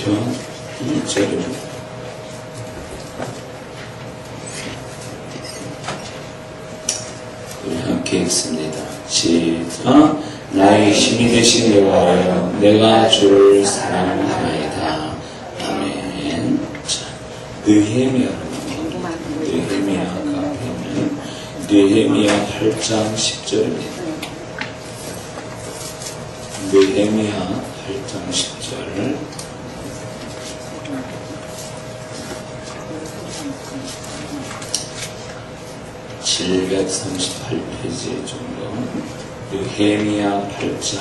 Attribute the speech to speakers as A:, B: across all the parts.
A: 시편 2절입니다. 우리 함께 읽습니다. 시작. 나의 힘이 되신 여호와여, 내가 주를 사랑하나이다. 아멘. 자, 느헤미야가 보면 느헤미야 8장 10절입니다. 느헤미야 8장 10절. (738페이지) 정도. 느헤미야 8장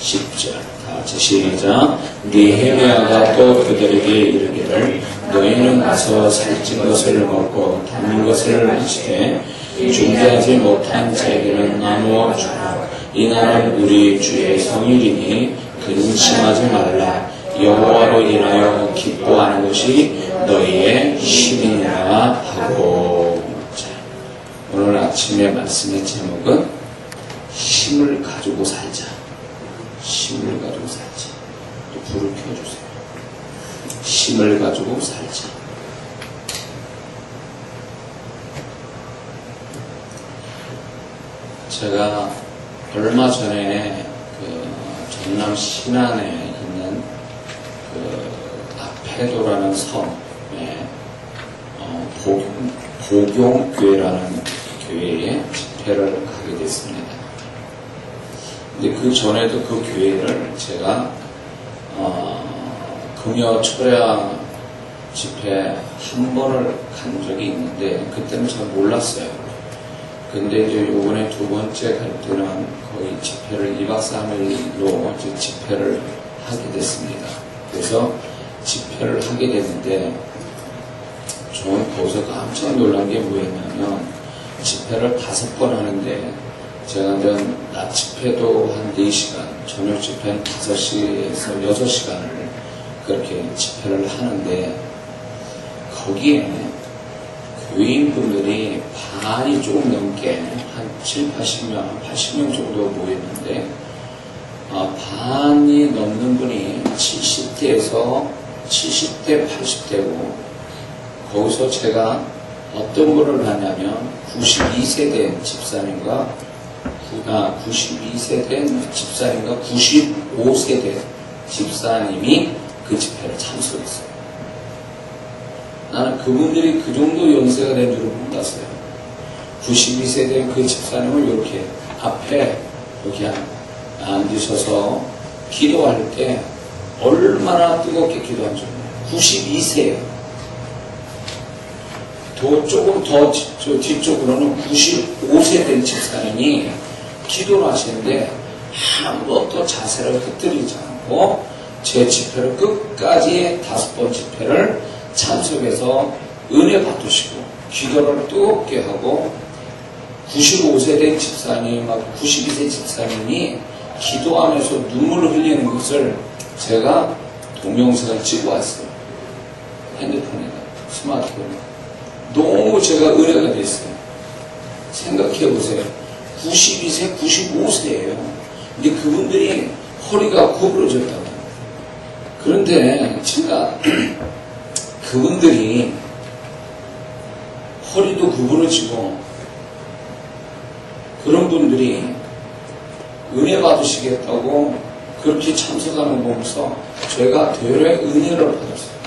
A: 10절. 다같이 시작. 느헤미야가 또 그들에게 이르기를 너희는 가서 살찐 것을 먹고 담은 것을 마시되 준비하지 못한 자에게는 나누어 주라. 이날은 우리 주의 성일이니 근심하지 말라. 여호와로 인하여 기뻐하는 것이 너희의 힘이니라 하고. 자, 오늘 아침의 말씀의 제목은 힘을 가지고 살자. 힘을 가지고 살자. 또 불을 켜주세요. 힘을 가지고 살자. 제가 얼마 전에 전남 신안에 있는 아페도라는 섬에 보경교회라는 교회에 집회를 가게 됐습니다. 근데 그 전에도 그 교회를 제가 금요 철야 집회 한 번을 간 적이 있는데 그때는 잘 몰랐어요. 근데 이제 요번에 두 번째 갈 때는 거의 집회를 2박 3일로 이제 집회를 하게 됐습니다. 그래서 집회를 하게 됐는데 저는 거기서 깜짝 놀란 게 뭐였냐면 집회를 5번 하는데 제가 낮 집회도 한 4시간, 저녁 집회는 5시에서 6시간을 그렇게 집회를 하는데 거기에 교인분들이 반이 조금 넘게 한 7, 80명, 80명 정도 모였는데 반이 넘는 분이 70대에서 70대, 80대고 거기서 제가 어떤 분을 봤냐면 92세대 집사님과 92세대 집사님과 95세대 집사님이 그 집회를 참석했어요. 나는 그분들이 그 정도 연세가 된 줄은 몰랐어요. 92세대 그 집사님은 이렇게 앞에 이렇게 앉으셔서 기도할 때 얼마나 뜨겁게 기도한 줄 몰라요. 92세예요. 조금 더 뒤쪽으로는 95세 된 집사님이 기도를 하시는데 한 번도 자세를 흩뜨리지 않고 제 집회를 끝까지 5번 집회를 참석해서 은혜 받으시고 기도를 뜨겁게 하고 95세 된 집사님하고 92세 집사님이 기도하면서 눈물을 흘리는 것을 제가 동영상을 찍어 왔어요. 핸드폰에다, 스마트폰에. 너무 제가 은혜가 됐어요. 생각해 보세요. 92세, 95세예요. 근데 그분들이 허리가 구부러졌다고. 그런데 제가 그분들이 허리도 구부러지고 그런 분들이 은혜 받으시겠다고 그렇게 참석하는 거 보면서 제가 되레 은혜를 받았어요.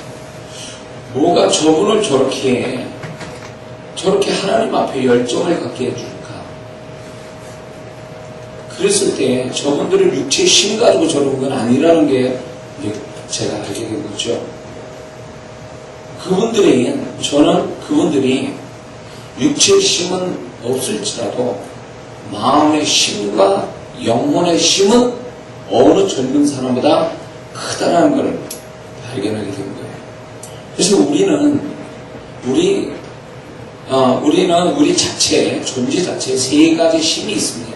A: 뭐가 저분을 저렇게 하나님 앞에 열정을 갖게 해줄까? 그랬을 때 저분들은 육체의 힘 가지고 저런 건 아니라는 게 제가 알게 된 거죠. 저는 그분들이 육체의 힘은 없을지라도 마음의 힘과 영혼의 힘은 어느 젊은 사람보다 크다는 걸 발견하게 된 거예요. 그래서 우리 자체, 존재 자체에 3가지 힘이 있습니다.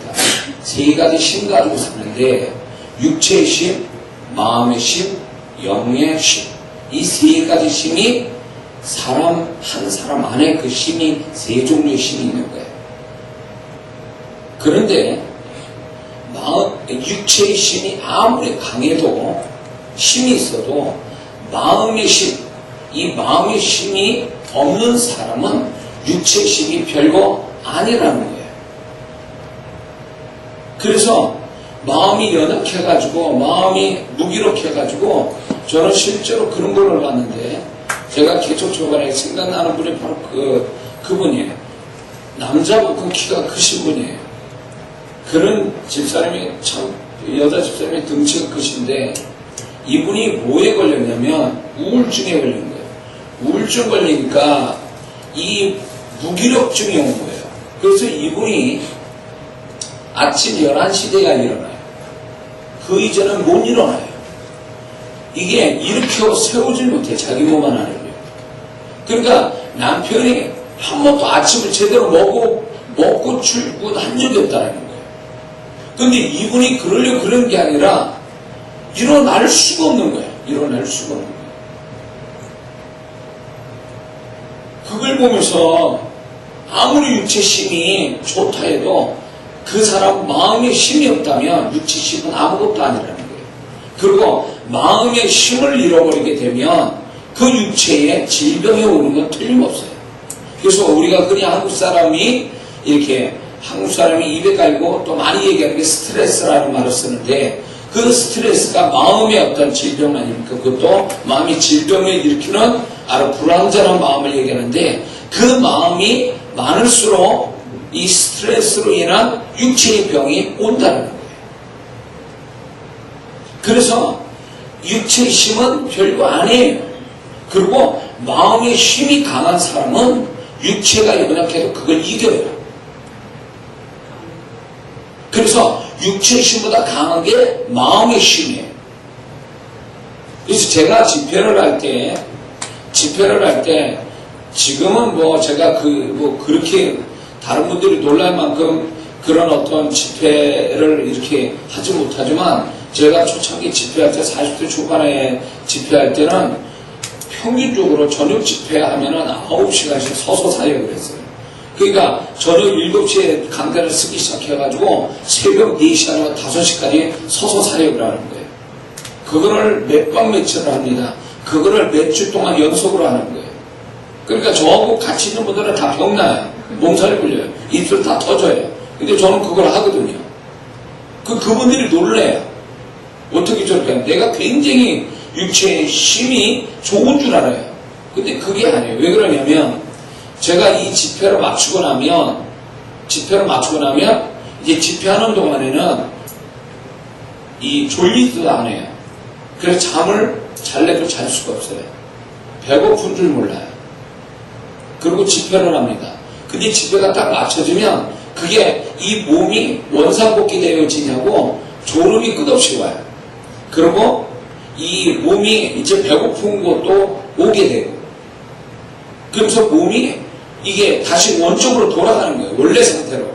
A: 3가지 힘 가지고 사는데 육체의 힘, 마음의 힘, 영의 힘. 이 3가지 힘이 한 사람 안에 그 힘이 3종류의 힘이 있는 거예요. 그런데 육체의 힘이 아무리 강해도 힘이 있어도 마음의 힘, 이 마음의 힘이 없는 사람은 육체의 힘이 별거 아니라는 거예요. 그래서 마음이 연약해가지고, 마음이 무기력해가지고, 저는 실제로 그런 걸 봤는데, 제가 개척 초반에 생각나는 분이 바로 그분이에요. 남자고 키가 크신 분이에요. 그런 집사람이 참, 여자 집사람이 등치가 크신데, 이분이 뭐에 걸렸냐면, 우울증에 걸린 거예요. 우울증 걸리니까, 이 무기력증이 온 거예요. 그래서 이분이 아침 11시 돼야 일어나요. 그 이전은 못 일어나요. 이게 일으켜 세우질 못해, 자기 몸 하나를. 그러니까 남편이 한 번도 아침을 제대로 먹고 출근한 적이 없다는 거예요. 근데 이분이 그러려고 그런 게 아니라 일어날 수가 없는 거예요. 일어날 수가 없는 거예요. 그걸 보면서 아무리 육체 힘이 좋다 해도 그 사람 마음의 힘이 없다면 육체 힘은 아무것도 아니라는 거예요. 그리고 마음의 힘을 잃어버리게 되면 그 육체에 질병이 오는 건 틀림없어요. 그래서 우리가 흔히 한국 사람이 입에 깔고 또 많이 얘기하는 게 스트레스라는 말을 쓰는데, 그 스트레스가 마음의 어떤 질병 아닙니까? 그것도 마음이 질병을 일으키는 아주 불안전한 마음을 얘기하는데, 그 마음이 많을수록 이 스트레스로 인한 육체의 병이 온다는 거예요. 그래서 육체의 힘은 별거 아니에요. 그리고 마음의 힘이 강한 사람은 육체가 연약해도 그걸 이겨요. 그래서 육체의 힘보다 강한 게 마음의 힘이에요. 그래서 제가 집회를 할 때 지금은 뭐 제가 그렇게 다른 분들이 놀랄 만큼 그런 어떤 집회를 이렇게 하지 못하지만, 제가 초창기 집회할 때 40대 초반에 집회할 때는 평균적으로 저녁 집회하면은 9시간씩 서서 사역을 했어요. 그러니까 저녁 7시에 강단을 쓰기 시작해가지고 새벽 4시 아니면 5시까지 서서 사역을 하는 거예요. 그거를 몇 박 며칠을 합니다. 그거를 몇 주 동안 연속으로 하는 거예요. 그러니까 저하고 같이 있는 분들은 다 병나요. 몸살이 걸려요. 입술 다 터져요. 근데 저는 그걸 하거든요. 그분들이 놀래요. 어떻게 저렇게 하냐. 내가 굉장히 육체의 힘이 좋은 줄 알아요. 근데 그게 아니에요. 왜 그러냐면, 제가 이 집회를 마치고 나면 이제 집회하는 동안에는 이 졸리지도 않아요. 그래서 잠을 잘래도 잘 수가 없어요. 배고픈 줄 몰라요. 그리고 집회를 합니다. 근데 집회가 딱 맞춰지면 그게 이 몸이 원상복귀 되어지냐고 졸음이 끝없이 와요. 그리고 이 몸이 이제 배고픈 것도 오게 되고, 그러면서 몸이 이게 다시 원점으로 돌아가는 거예요. 원래 상태로.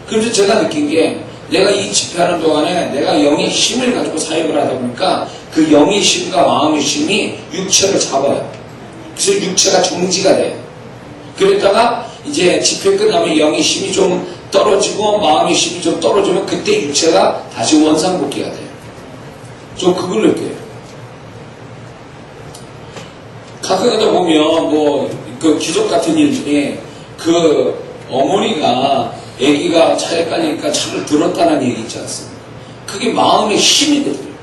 A: 그래서 제가 느낀 게, 내가 이 집회하는 동안에 내가 영의 힘을 가지고 사역을 하다 보니까 그 영의 힘과 마음의 힘이 육체를 잡아요. 그래서 육체가 정지가 돼요. 그랬다가 이제 집회 끝나면 영의 힘이 좀 떨어지고 마음의 힘이 좀 떨어지면 그때 육체가 다시 원상복귀가 돼요. 좀 그걸 느껴요. 가끔 가다 보면 그 기적 같은 일 중에 그 어머니가 아기가 차에 깔리니까 차를 들었다는 얘기 있지 않습니까? 그게 마음의 힘이거든요.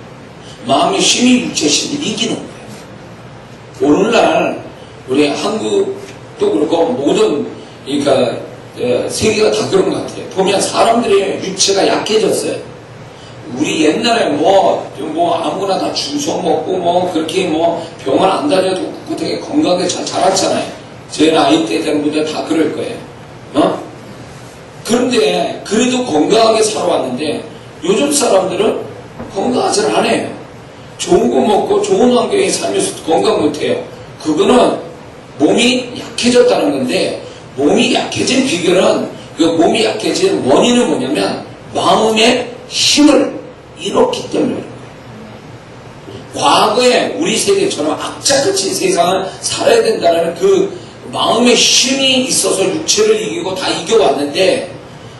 A: 마음의 힘이 육체의 힘을 이기는 거예요. 오늘날 우리 한국도 그렇고 모든 그러니까 세계가 다 그런 것 같아요. 보면 사람들의 육체가 약해졌어요. 우리 옛날에 아무거나 다 주워 먹고 그렇게 병원 안 다녀도 되게 건강하게 잘 자랐잖아요. 제 나이 때 되는 분들 다 그럴 거예요. 그런데 그래도 건강하게 살아왔는데 요즘 사람들은 건강하지 않아요. 좋은 거 먹고 좋은 환경에 살면서 건강 못해요. 그거는 몸이 약해졌다는 건데, 몸이 약해진 비결은, 그 몸이 약해진 원인은 뭐냐면 마음의 힘을 잃었기 때문에. 과거에 우리 세계처럼 악착같이 세상을 살아야 된다는 그 마음의 힘이 있어서 육체를 이기고 다 이겨왔는데,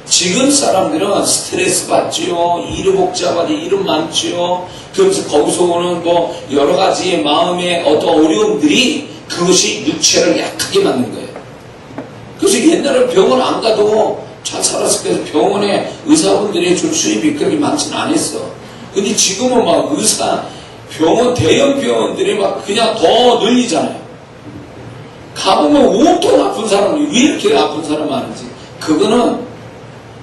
A: 지금 사람들은 스트레스 받지요, 일이 복잡하지, 일은 많지요. 그러면서 거기서 오는 뭐 여러 가지 마음의 어떤 어려움들이 그것이 육체를 약하게 만든 거예요. 그래서 옛날에 병원 안 가도 잘 살았을 때 병원에 의사분들이 줄 수입이 그렇게 많지는 않았어. 근데 지금은 막 병원, 대형 병원들이 막 그냥 더 늘리잖아요. 가보면 온통 아픈 사람이 왜 이렇게 아픈 사람 많은지. 그거는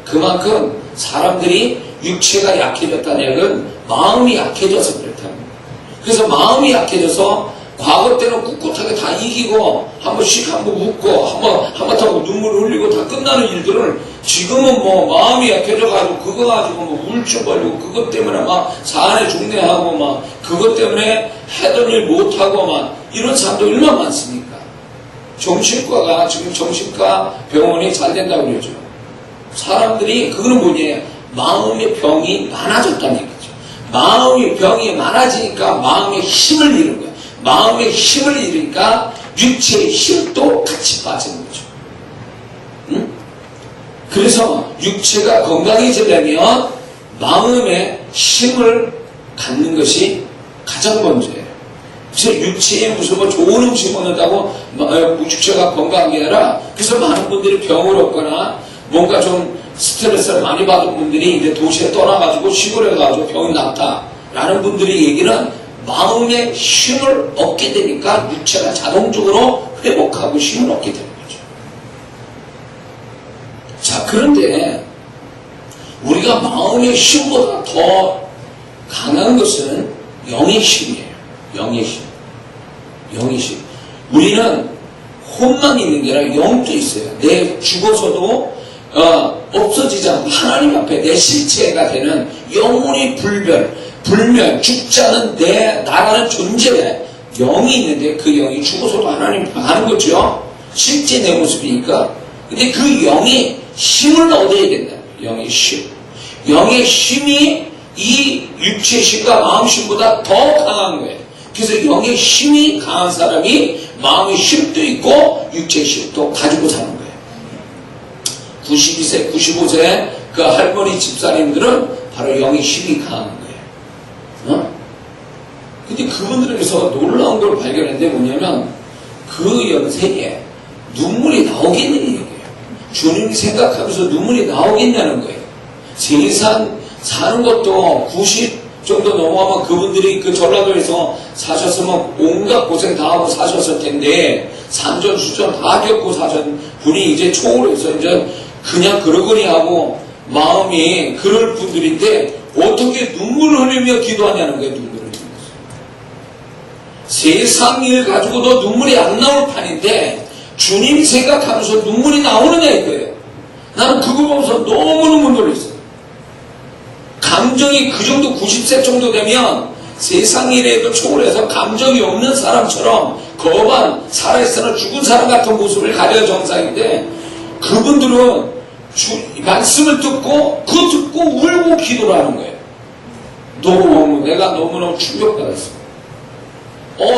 A: 그만큼 사람들이 육체가 약해졌다는 얘기는 마음이 약해져서 그렇다는 거예요. 그래서 마음이 약해져서 과거 때는 꿋꿋하게 다 이기고 한 번 웃고 한 번 타고 눈물 흘리고 다 끝나는 일들을 지금은 뭐 마음이 약해져가지고 그거 가지고 뭐 우울증 걸리고 그것 때문에 막 사안에 중대하고 막 그것 때문에 하던 일 못하고 막 이런 사람도 얼마나 많습니까? 정신과가 지금 정신과 병원이 잘 된다고 그러죠. 사람들이 그거는 뭐냐, 마음의 병이 많아졌다는 얘기죠. 마음의 병이 많아지니까 마음의 힘을 잃은 거예요. 마음의 힘을 잃으니까 육체의 힘도 같이 빠지는 거죠. 응? 그래서 육체가 건강해지려면 마음의 힘을 갖는 것이 가장 먼저예요. 그래서 육체에 무슨 뭐 좋은 음식 먹는다고 육체가 건강한 게 아니라, 그래서 많은 분들이 병을 얻거나 뭔가 좀 스트레스를 많이 받은 분들이 이제 도시에 떠나가지고 시골에 가서 병이 났다라는 분들의 얘기는 마음의 힘을 얻게 되니까 육체가 자동적으로 회복하고 힘을 얻게 되는 거죠. 자, 그런데 우리가 마음의 힘보다 더 강한 것은 영의 힘이에요. 영의 힘. 영의 힘. 우리는 혼만 있는 게 아니라 영도 있어요. 내 죽어서도 없어지지 않고 하나님 앞에 내 실체가 되는 영혼이 불멸, 죽지 않은 나라는 존재에 영이 있는데 그 영이 죽어서도 하나님 앞에 가는 거죠. 실제 내 모습이니까. 근데 그 영이 힘을 얻어야 된다. 영의 힘. 영의 힘이 이 육체의 힘과 마음 힘보다 더 강한 거예요. 그래서 영의 힘이 강한 사람이 마음의 힘도 있고 육체의 힘도 가지고 사는 거예요. 92세, 95세 그 할머니 집사님들은 바로 영의 힘이 강한 거예요. 근데 그분들에게서 놀라운 걸 발견했는데 뭐냐면 그 연세에 눈물이 나오겠느냐 얘기예요. 주님이 생각하면서 눈물이 나오겠냐는 거예요. 세상 사는 것도 90 정도 넘어가면 그분들이 그 전라도에서 사셨으면 온갖 고생 다 하고 사셨을 텐데 산전 수전 다 겪고 사신 분이 이제 초월해서 이제 그냥 그러거니 하고 마음이 그럴 분들인데 어떻게 눈물을 흘리며 기도하냐는 거예요. 눈물을 흘리면서 세상 일 가지고도 눈물이 안 나올 판인데 주님 생각하면서 눈물이 나오느냐 이거예요. 나는 그거 보면서 너무너무 놀랐어요. 감정이 그 정도 90세 정도 되면 세상 일에도 초월해서 감정이 없는 사람처럼 거만 살아있으나 죽은 사람 같은 모습을 가져야 정상인데 그분들은 말씀을 듣고 그거 듣고 울고 기도를 하는 거예요. 내가 너무너무 충격받았어.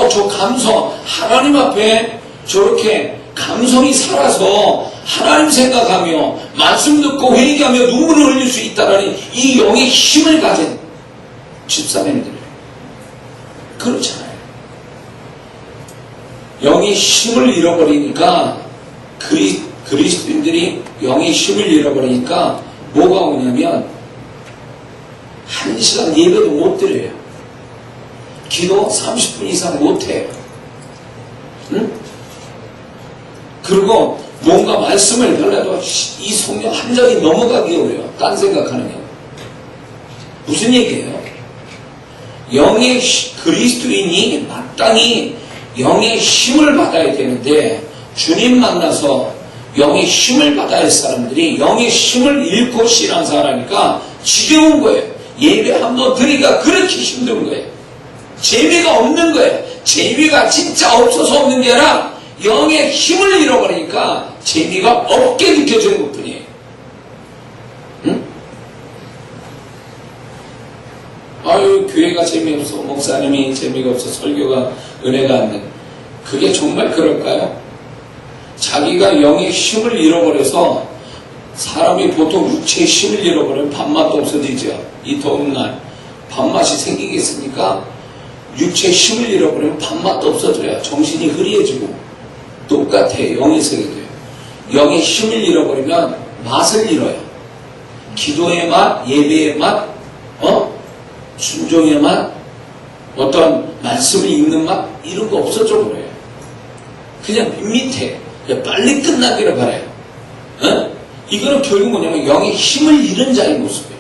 A: 저 감성, 하나님 앞에 저렇게 감성이 살아서 하나님 생각하며 말씀 듣고 회개하며 눈물을 흘릴 수 있다라는 이 영의 힘을 가진 집사님들이에요. 그렇잖아요. 영의 힘을 잃어버리니까 그리스도인들이 영의 힘을 잃어버리니까 뭐가 오냐면 1시간 예배도 못 드려요. 기도 30분 이상 못해요. 응? 그리고 뭔가 말씀을 별래도 이 성경 한 장이 넘어가기 어려워요. 딴 생각하는 게. 무슨 얘기예요? 영의 그리스도인이 마땅히 영의 힘을 받아야 되는데 주님 만나서 영의 힘을 받아야 할 사람들이 영의 힘을 잃고 신앙생활하니까 지겨운 거예요. 예배 한번 드리기가 그렇게 힘든 거예요. 재미가 없는 거예요. 재미가 진짜 없어서 없는 게 아니라 영의 힘을 잃어버리니까 재미가 없게 느껴지는 것 뿐이에요. 응? 아유, 교회가 재미없어. 목사님이 재미가 없어. 설교가 은혜가 안 돼. 그게 정말 그럴까요? 자기가 영의 힘을 잃어버려서 사람이 보통 육체의 힘을 잃어버리면 밥맛도 없어지죠. 이 더운 날 밥맛이 생기겠습니까? 육체의 힘을 잃어버리면 밥맛도 없어져요. 정신이 흐리해지고 똑같아요. 영의 세계도요. 영의 힘을 잃어버리면 맛을 잃어요. 기도의 맛, 예배의 맛, 순종의 맛, 어떤 말씀을 읽는 맛 이런 거 없어져 버려요. 그냥 밋밋해. 빨리 끝나기를 바라요. 이거는 결국 뭐냐면 영의 힘을 잃은 자의 모습이에요.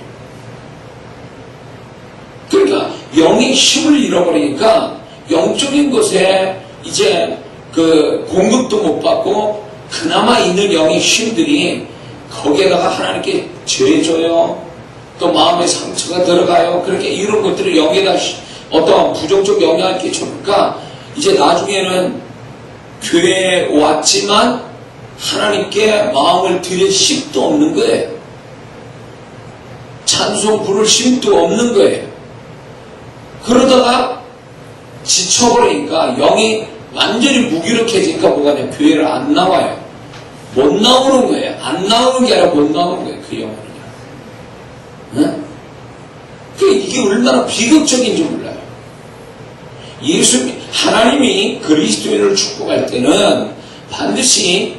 A: 그러니까 영의 힘을 잃어버리니까 영적인 것에 이제 그 공급도 못 받고 그나마 있는 영의 힘들이 거기에다가 하나님께 죄져요. 또 마음에 상처가 들어가요. 그렇게 이런 것들을 영에다 어떤 부정적 영향을 끼쳐니까 이제 나중에는 교회에 왔지만 하나님께 마음을 드릴 힘도 없는 거예요. 찬송 부를 힘도 없는 거예요. 그러다가 지쳐버리니까 영이 완전히 무기력해지니까 뭐가 돼? 교회를 안 나와요. 못 나오는 거예요. 안 나오는 게 아니라 못 나오는 거예요. 그 영혼은요. 응? 이게 얼마나 비극적인지 몰라요. 하나님이 그리스도인을 축복할 때는 반드시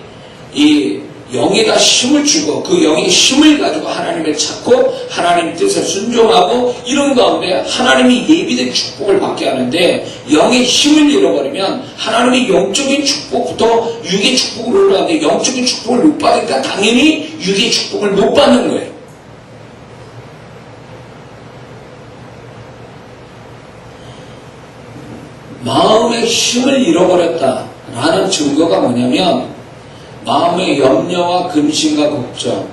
A: 이 영에다 힘을 주고 그 영의 힘을 가지고 하나님을 찾고 하나님 뜻에 순종하고 이런 가운데 하나님이 예비된 축복을 받게 하는데 영의 힘을 잃어버리면 하나님의 영적인 축복부터 육의 축복을 올라가는데 영적인 축복을 못 받으니까 당연히 육의 축복을 못 받는 거예요. 마음의 힘을 잃어버렸다라는 증거가 뭐냐면 마음의 염려와 근심과 걱정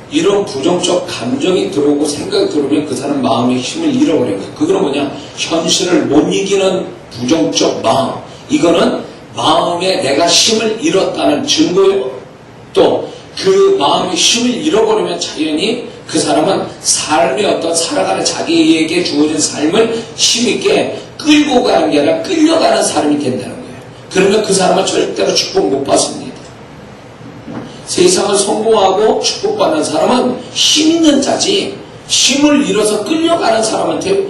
A: 이런 부정적 감정이 들어오고 생각이 들어오면 그 사람 마음의 힘을 잃어버려요. 그거는 뭐냐? 현실을 못 이기는 부정적 마음. 이거는 마음에 내가 힘을 잃었다는 증거예요. 또 그 마음의 힘을 잃어버리면 자연히 그 사람은 삶의 어떤 살아가는 자기에게 주어진 삶을 힘있게 끌고 가는 게 아니라 끌려가는 사람이 된다는 거예요. 그러면 그 사람은 절대로 축복 못 받습니다. 세상을 성공하고 축복받는 사람은 힘 있는 자지 힘을 잃어서 끌려가는 사람한테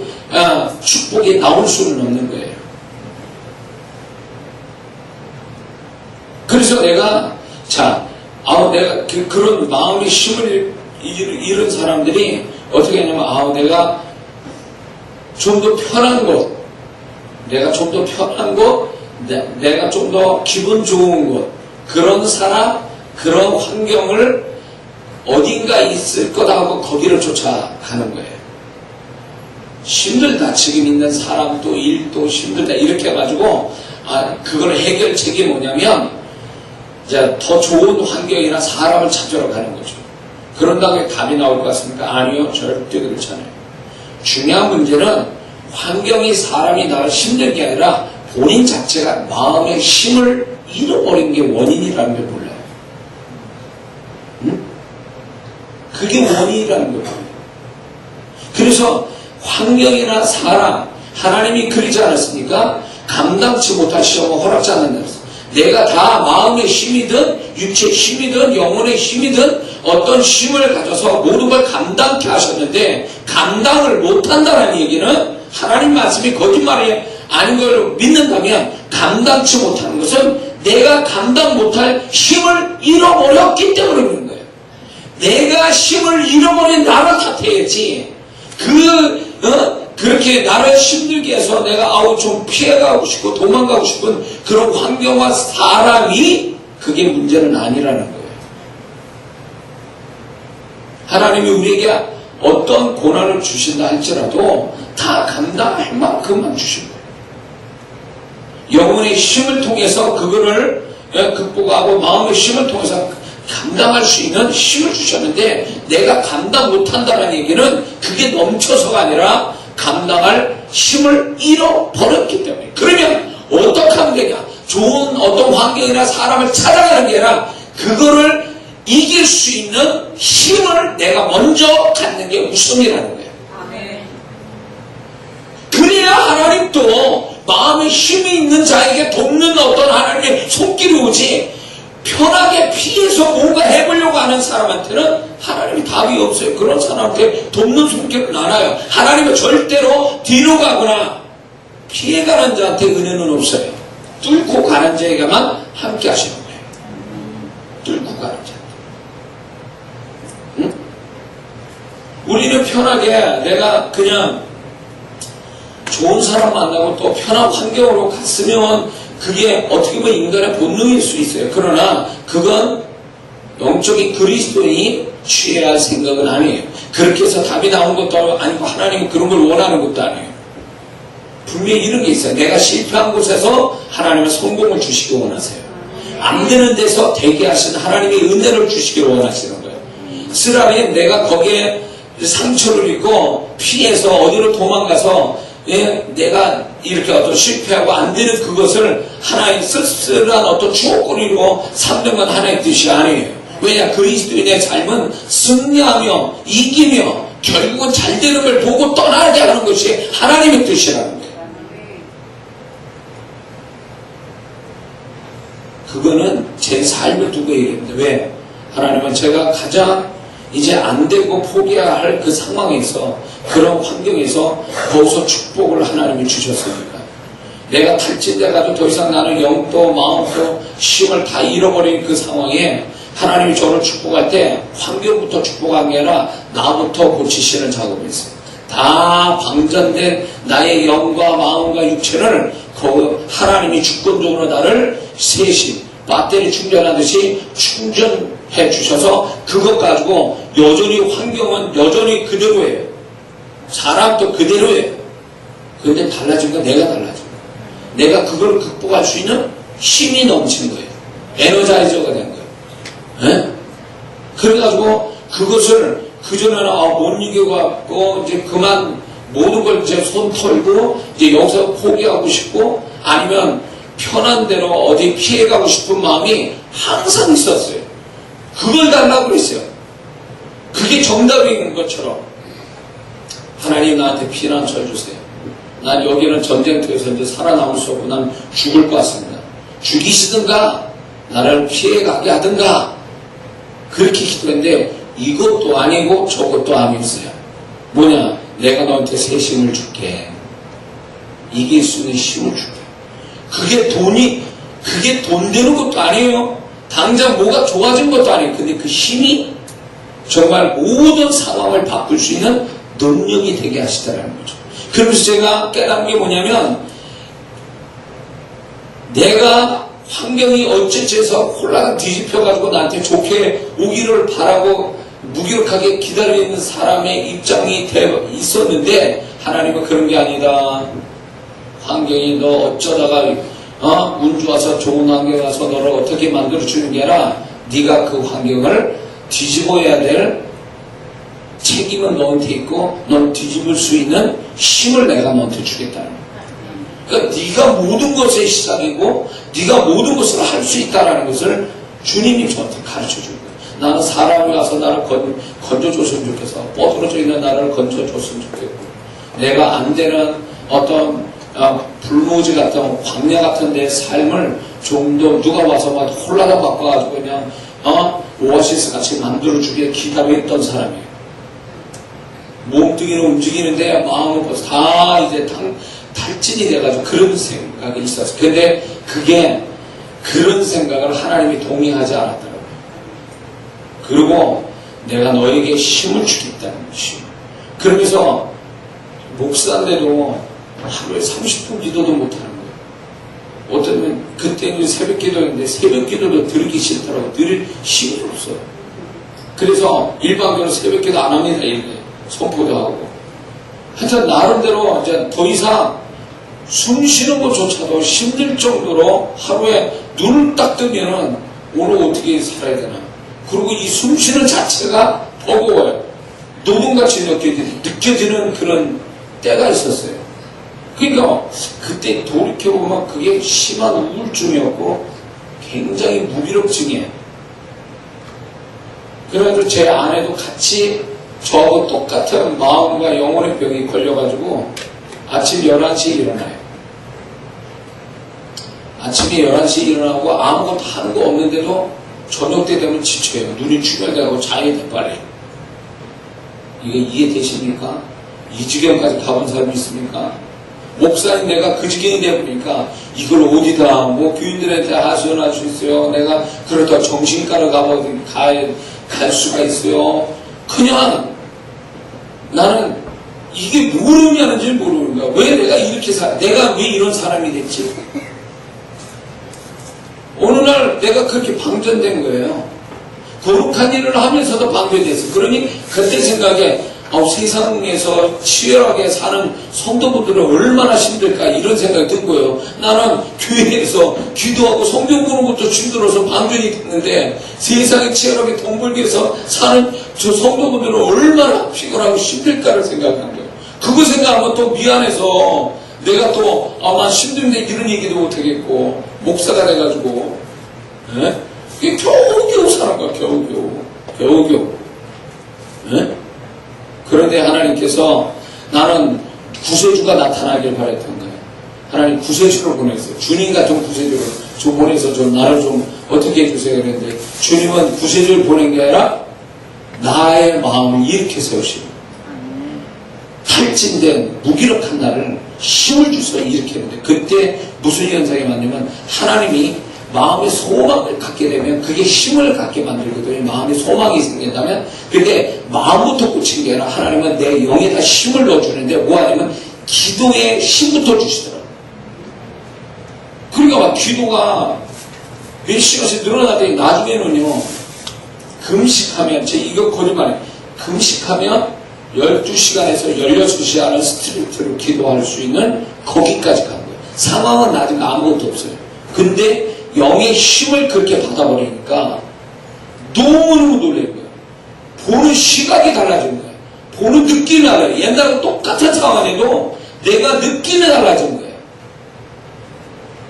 A: 축복이 나올 수는 없는 거예요. 그래서 내가 내가 그런 마음의 힘을 잃은 사람들이 어떻게 하냐면 내가 좀 더 편한 곳 내가 좀 더 편한 곳 내가 좀 더 기분 좋은 곳 그런 사람 그런 환경을 어딘가 있을 거다 하고 거기를 쫓아가는 거예요. 힘들다. 지금 있는 사람도 일도 힘들다. 이렇게 해가지고 그걸 해결책이 뭐냐면 이제 더 좋은 환경이나 사람을 찾으러 가는 거죠. 그런다고 답이 나올 것 같습니까? 아니요. 절대 그렇지 않아요. 중요한 문제는 환경이 사람이 나를 힘들게 아니라 본인 자체가 마음의 힘을 잃어버린 게 원인이라는 걸 몰라요. 응? 그게 원인이라는 거예요. 그래서 환경이나 사람, 하나님이 그리지 않았습니까? 감당치 못할 시험을 허락지 않는다. 내가 다 마음의 힘이든 육체의 힘이든 영혼의 힘이든 어떤 힘을 가져서 모든 걸 감당케 하셨는데 감당을 못한다는 얘기는 하나님 말씀이 거짓말이 아닌 걸 믿는다면 감당치 못하는 것은 내가 감당 못할 힘을 잃어버렸기 때문에 그런 거예요. 내가 힘을 잃어버린 나를 탓해야지 그렇게 나를 힘들게 해서 내가 좀 피해가고 싶고 도망가고 싶은 그런 환경과 사람이 그게 문제는 아니라는 거예요. 하나님이 우리에게 어떤 고난을 주신다 할지라도 다 감당할 만큼만 주신 거예요. 영혼의 힘을 통해서 그거를 극복하고 마음의 힘을 통해서 감당할 수 있는 힘을 주셨는데 내가 감당 못한다는 얘기는 그게 넘쳐서가 아니라 감당할 힘을 잃어버렸기 때문에. 그러면 어떻게 하면 되냐? 좋은 어떤 환경이나 사람을 찾아가는 게 아니라 그거를 이길 수 있는 힘을 내가 먼저 갖는 게 우선이라는 거예요. 그래야 하나님도 마음에 힘이 있는 자에게 돕는 어떤 하나님의 손길이 오지 편하게 피해서 뭔가 해보려고 하는 사람한테는 하나님이 답이 없어요. 그런 사람한테 돕는 손길은 안 와요. 하나님은 절대로 뒤로 가거나 피해가는 자한테 은혜는 없어요. 뚫고 가는 자에게만 함께 하시는 거예요. 뚫고 가는 자. 응? 우리는 편하게 내가 그냥 좋은 사람 만나고 또 편한 환경으로 갔으면 그게 어떻게 보면 인간의 본능일 수 있어요. 그러나 그건 영적인 그리스도인이 취해야 할 생각은 아니에요. 그렇게 해서 답이 나온 것도 아니고 하나님은 그런 걸 원하는 것도 아니에요. 분명히 이런 게 있어요. 내가 실패한 곳에서 하나님은 성공을 주시기 원하세요. 안 되는 데서 되게 하신 하나님의 은혜를 주시기 원하시는 거예요. 쓰라리 내가 거기에 상처를 입고 피해서 어디로 도망가서 내가 이렇게 어떤 실패하고 안 되는 그것을 하나의 쓸쓸한 어떤 추억거리로 삼는 건 하나의 뜻이 아니에요. 왜냐? 그리스도인의 삶은 승리하며 이기며 결국은 잘 되는 걸 보고 떠나게 하는 것이 하나님의 뜻이라는 거예요. 그거는 제 삶을 두고 얘기합니다. 왜? 하나님은 제가 가장 이제 안 되고 포기해야 할 그 상황에서 그런 환경에서 거기서 축복을 하나님이 주셨으니까 내가 탈진돼가지고 더 이상 나는 영도 마음도 힘을 다 잃어버린 그 상황에 하나님이 저를 축복할 때 환경부터 축복한 게 아니라 나부터 고치시는 작업을 했어요. 다 방전된 나의 영과 마음과 육체를 하나님이 주권적으로 나를 세신 배터리 충전하듯이 충전해 주셔서 그것 가지고 여전히 환경은 여전히 그대로예요. 사람도 그대로예요. 그런데 달라진 건 내가 달라진 거예요. 내가 그걸 극복할 수 있는 힘이 넘친 거예요. 에너자이저가 된 거예요. 네? 그래가지고 그것을 그전에는 못 이겨갖고 이제 그만 모든 걸 이제 손 털고 이제 여기서 포기하고 싶고 아니면 편한 대로 어디 피해가고 싶은 마음이 항상 있었어요. 그걸 달라고 그랬어요. 그게 정답인 것처럼 하나님 나한테 피난처 주세요. 난 여기는 전쟁터에서 이제 살아남을 수 없고 난 죽을 것 같습니다. 죽이시든가 나를 피해가게 하든가 그렇게 기도했는데 이것도 아니고 저것도 아니었어요. 뭐냐? 내가 너한테 새 힘을 줄게. 이길 수 있는 힘을 줄게. 그게 돈 되는 것도 아니에요. 당장 뭐가 좋아진 것도 아니에요. 근데 그 힘이 정말 모든 상황을 바꿀 수 있는 능력이 되게 하시다라는 거죠. 그러면서 제가 깨달은 게 뭐냐면 내가 환경이 어찌해서 홀라가 뒤집혀가지고 나한테 좋게 오기를 바라고 무기력하게 기다리고 있는 사람의 입장이 있었는데 하나님은 그런 게 아니다. 환경이 너 어쩌다가 운 좋아서 좋은 환경에 와서 너를 어떻게 만들어주는 게 아니라 네가 그 환경을 뒤집어야 될 책임은 너한테 있고 넌 뒤집을 수 있는 힘을 내가 너한테 주겠다는 거야. 그러니까 네가 모든 것의 시작이고 네가 모든 것을 할 수 있다는 것을 주님이 저한테 가르쳐준 거예요. 나는 사람이 와서 나를 건져줬으면 좋겠어. 뻗어져 있는 나를 건져줬으면 좋겠고 내가 안 되는 어떤 불모지 같은 광야 같은 내 삶을 좀 더 누가 와서 막 홀라당 바꿔가지고 그냥 오아시스 같이 만들어주길 기다렸던 사람이에요. 몸뚱이는 움직이는데 마음은 벌써 다 이제 탈진이 돼가지고 그런 생각이 있었어요. 근데 그게 그런 생각을 하나님이 동의하지 않았더라고요. 그리고 내가 너에게 힘을 주겠다는 것이. 그러면서 목사인데도 하루에 30분 기도도 못하는 거예요. 어쩌면 그때는 새벽 기도였는데 새벽 기도도 들기 싫더라고요. 들을 힘이 없어요. 그래서 일반적으로 새벽 기도 안 합니다. 이렇게 선포도 하고. 하여튼 나름대로 이제 더 이상 숨 쉬는 것조차도 힘들 정도로 하루에 눈을 딱 뜨면은 오늘 어떻게 살아야 되나. 그리고 이 숨 쉬는 자체가 버거워요. 녹음같이 느껴지는 그런 때가 있었어요. 그러니까 그때 돌이켜보면 그게 심한 우울증이었고 굉장히 무기력증이에요. 그래가지고 제 아내도 같이 저하고 똑같은 마음과 영혼의 병이 걸려가지고 아침 11시에 일어나요. 아침에 11시에 일어나고 아무것도 하는 거 없는데도 저녁 때 되면 지쳐요. 눈이 충혈되고 자야 돼, 빨리. 이게 이해되십니까? 이 지경까지 가본 사람이 있습니까? 목사님 내가 그 지경이 되어보니까 이걸 어디다 뭐 교인들한테 하소연할 수 있어요. 내가 그러다 정신과를 갈 수가 있어요. 그냥 나는 이게 뭘 의미하는지 모르는 거야. 왜 내가 이렇게 내가 왜 이런 사람이 됐지? 어느 날 내가 그렇게 방전된 거예요. 거룩한 일을 하면서도 방전됐어. 그러니 그때 생각에 세상에서 치열하게 사는 성도분들은 얼마나 힘들까 이런 생각이 든 거예요. 나는 교회에서 기도하고 성경 보는 것도 힘들어서 방전이 됐는데 세상에 치열하게 돈 벌기 위해서 사는 저 성도분들은 얼마나 피곤하고 힘들까를 생각한 거예요. 그거 생각하면 또 미안해서 내가 또 난 힘든데 이런 얘기도 못하겠고 목사가 돼가지고 이게 겨우겨우 사는 거야. 겨우겨우. 그런데 하나님께서 나는 구세주가 나타나길 바랬던 거예요. 하나님 구세주를 보냈어요. 주님 같은 구세주를 좀 보내서 좀 나를 좀 어떻게 해주세요 그랬는데 주님은 구세주를 보낸 게 아니라 나의 마음을 일으켜 세우시고 탈진된 무기력한 나를 힘을 주셔서 일으키는데 그때 무슨 현상이 왔냐면 하나님이 마음의 소망을 갖게 되면 그게 힘을 갖게 만들거든요. 마음의 소망이 생긴다면 근데 마음부터 꽂힌 게 아니라 하나님은 내 영에다 힘을 넣어주는데 뭐하냐면 기도에 힘부터 주시더라고요. 그러니까 막 기도가 몇 시간씩 늘어나더니 나중에는요 금식하면 이거 거짓말이에요. 금식하면 12시간에서 16시간 하는 스트리트로 기도할 수 있는 거기까지 간 거예요. 상황은 아직 아무것도 없어요. 근데 영의 힘을 그렇게 받아버리니까 너무너무 놀란 거예요. 보는 시각이 달라진 거예요. 보는 느낌이 달라요. 옛날과 똑같은 상황에도 내가 느낌이 달라진 거예요.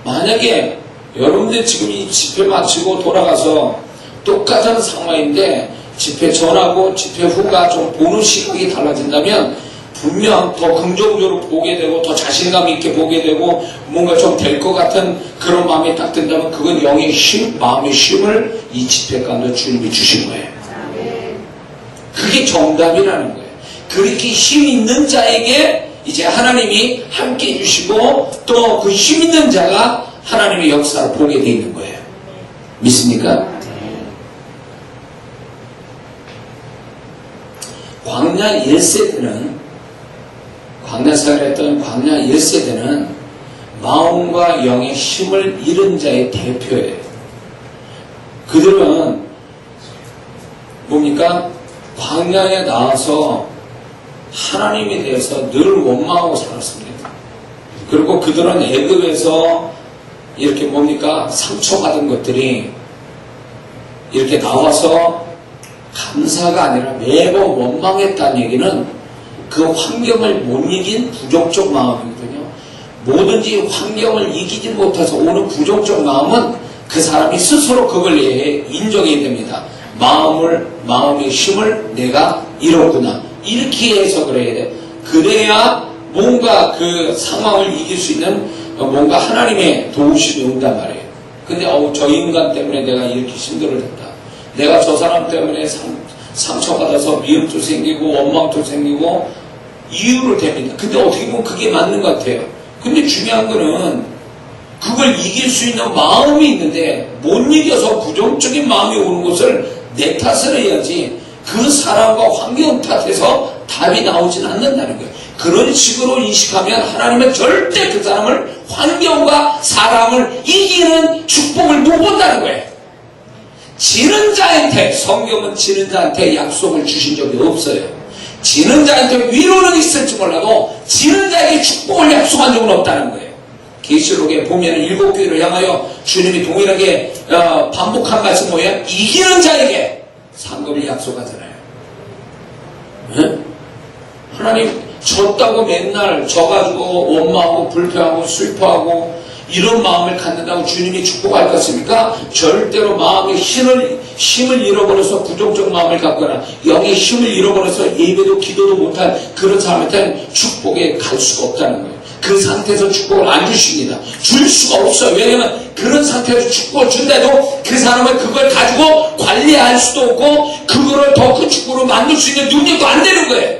A: 만약에 여러분들 지금 이 집회 마치고 돌아가서 똑같은 상황인데 집회 전하고 집회 후가 좀 보는 시각이 달라진다면 분명 더 긍정적으로 보게 되고 더 자신감 있게 보게 되고 뭔가 좀 될 것 같은 그런 마음이 딱 든다면 그건 영의 힘, 마음의 힘을 이 집회 가운데 주님이 주신 거예요. 그게 정답이라는 거예요. 그렇게 힘 있는 자에게 이제 하나님이 함께 해주시고 또 그 힘 있는 자가 하나님의 역사를 보게 돼 있는 거예요. 믿습니까? 광야 1세대는 광야 생활을 했던 광야 1세대는 마음과 영의 힘을 잃은 자의 대표예요. 그들은 뭡니까? 광야에 나와서 하나님에 대해서 늘 원망하고 살았습니다. 그리고 그들은 애굽에서 이렇게 뭡니까? 상처받은 것들이 이렇게 나와서 감사가 아니라 매번 원망했다는 얘기는 그 환경을 못 이긴 부정적 마음이거든요. 뭐든지 환경을 이기지 못해서 오는 부정적 마음은 그 사람이 스스로 그걸 인정해야 됩니다. 마음의 힘을 내가 잃었구나. 이렇게 해서 그래야 돼. 그래야 뭔가 그 상황을 이길 수 있는 뭔가 하나님의 도우심이 온단 말이에요. 근데 저 인간 때문에 내가 이렇게 힘들어졌다. 내가 저 사람 때문에 상처받아서 미움도 생기고 원망도 생기고 이유를 댑니다. 근데 어떻게 보면 그게 맞는 것 같아요. 근데 중요한 거는 그걸 이길 수 있는 마음이 있는데 못 이겨서 부정적인 마음이 오는 것을 내 탓을 해야지 그 사람과 환경 탓해서 답이 나오진 않는다는 거예요. 그런 식으로 인식하면 하나님은 절대 그 사람을 환경과 사람을 이기는 축복을 못 본다는 거예요. 지는 자한테 성경은 지는 자한테 약속을 주신 적이 없어요. 지는 자한테 위로는 있을지 몰라도 지는 자에게 축복을 약속한 적은 없다는 거예요. 계시록에 보면 7교회를 향하여 주님이 동일하게 반복한 말씀 뭐예요? 이기는 자에게 상급을 약속하잖아요. 네? 하나님 졌다고 맨날 져가지고 원망하고 불평하고 슬퍼하고 이런 마음을 갖는다고 주님이 축복할 것입니까? 절대로 마음의 힘을 잃어버려서 부정적 마음을 갖거나 영의 힘을 잃어버려서 예배도 기도도 못한 그런 사람한테는 축복에 갈 수가 없다는 거예요. 그 상태에서 축복을 안 주십니다. 줄 수가 없어요. 왜냐면 그런 상태에서 축복을 준다도 그 사람은 그걸 가지고 관리할 수도 없고 그거를 더 큰 축복으로 만들 수 있는 능력도 안 되는 거예요.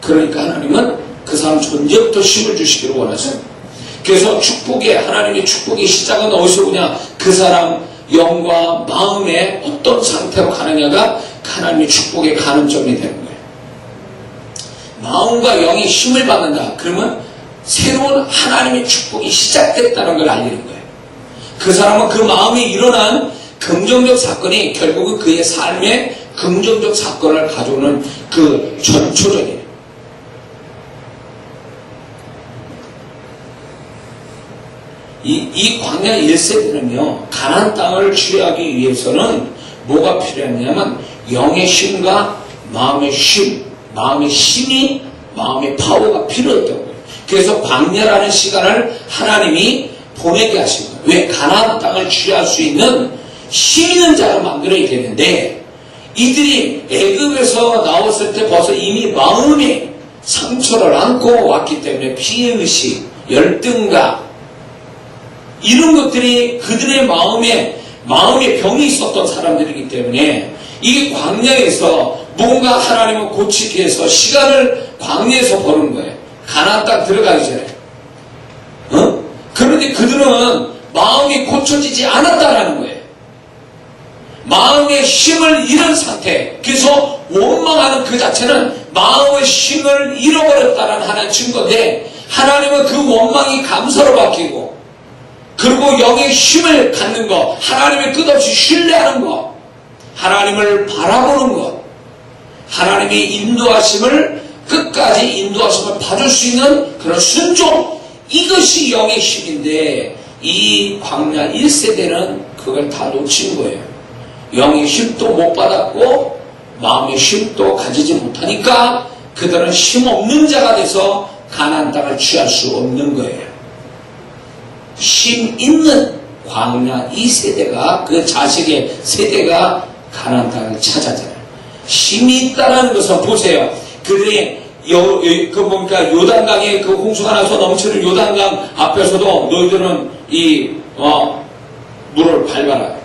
A: 그러니까 하나님은 그 사람 존재부터 힘을 주시기를 원하세요. 그래서 하나님의 축복의 시작은 어디서 오냐? 그 사람 영과 마음의 어떤 상태로 가느냐가 하나님의 축복의 가능점이 되는 거예요. 마음과 영이 힘을 받는다. 그러면 새로운 하나님의 축복이 시작됐다는 걸 알리는 거예요. 그 사람은 그 마음에 일어난 긍정적 사건이 결국은 그의 삶에 긍정적 사건을 가져오는 그 전초전이에요. 이 광야 1세대는요, 가나안 땅을 취하기 위해서는 뭐가 필요했냐면 영의 힘과 마음의 힘, 마음의 힘이, 마음의 파워가 필요했던 거예요. 그래서 광야라는 시간을 하나님이 보내게 하신 거예요. 왜? 가나안 땅을 취할 수 있는 힘 있는 자를 만들어야 되는데, 이들이 애굽에서 나왔을 때 벌써 이미 마음에 상처를 안고 왔기 때문에 피해의식, 열등감, 이런 것들이 그들의 마음에 병이 있었던 사람들이기 때문에 이게 광야에서 뭔가 하나님을 고치기 위해서 시간을 광야에서 버는 거예요. 가나안 땅 들어가기 전에. 그런데 그들은 마음이 고쳐지지 않았다라는 거예요. 마음의 힘을 잃은 상태. 그래서 원망하는 그 자체는 마음의 힘을 잃어버렸다는 하나의 증거인데, 하나님은 그 원망이 감사로 바뀌고, 그리고 영의 힘을 갖는 것, 하나님을 끝없이 신뢰하는 것, 하나님을 바라보는 것, 하나님의 인도하심을 끝까지 인도하심을 받을 수 있는 그런 순종, 이것이 영의 힘인데 이 광야 1세대는 그걸 다 놓친 거예요. 영의 힘도 못 받았고 마음의 힘도 가지지 못하니까 그들은 힘없는 자가 돼서 가나안 땅을 취할 수 없는 거예요. 힘 있는 광야 2세대가, 그 자식의 세대가 가나안 땅을 찾았잖아요. 힘이 있다는 것은 보세요. 그들이 요단강에 그 홍수가 나서 넘치는 요단강 앞에서도 너희들은 물을 밟아라.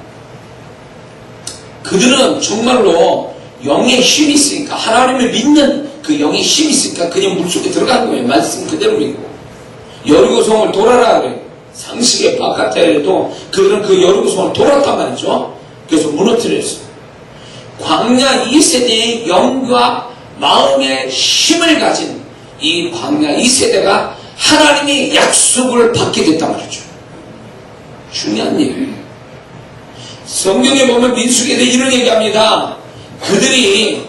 A: 그들은 정말로 영의 힘이 있으니까, 하나님을 믿는 그 영의 힘이 있으니까 그냥 물속에 들어간 거예요. 말씀 그대로 믿고. 여리고성을 돌아라 그래요. 상식의 바깥에도 그들은 그 여리고성을 돌았단 말이죠. 그래서 무너뜨렸어요. 광야 2세대의 영과 마음의 힘을 가진 이 광야 2세대가 하나님의 약속을 받게 됐단 말이죠. 중요한 얘기예요. 성경에 보면 민수기에 이런 얘기합니다. 그들이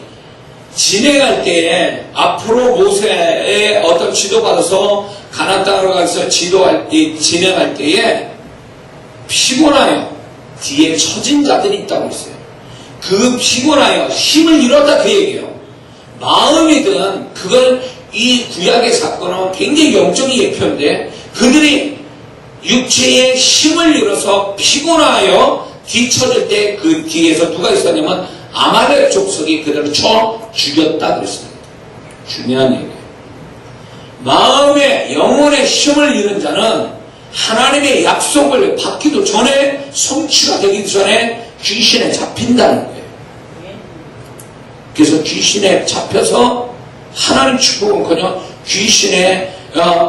A: 진행할 때에, 앞으로 모세의 어떤 지도받아서 가나안 땅으로 가서 진행할 때에 피곤하여 뒤에 처진 자들이 있다고 했어요. 그 피곤하여 힘을 잃었다 그 얘기예요. 마음이든 그걸, 이 구약의 사건은 굉장히 영적인 예표인데, 그들이 육체의 힘을 잃어서 피곤하여 뒤처질 때 그 뒤에서 누가 있었냐면 아말렉 족속이 그들을 쳐 죽였다 그랬습니다. 중요한 얘기예요. 마음의 영혼의 힘을 잃은 자는 하나님의 약속을 받기도 전에, 성취가 되기도 전에 귀신에 잡힌다는 거예요. 그래서 귀신에 잡혀서 하나님 축복은커녕 귀신에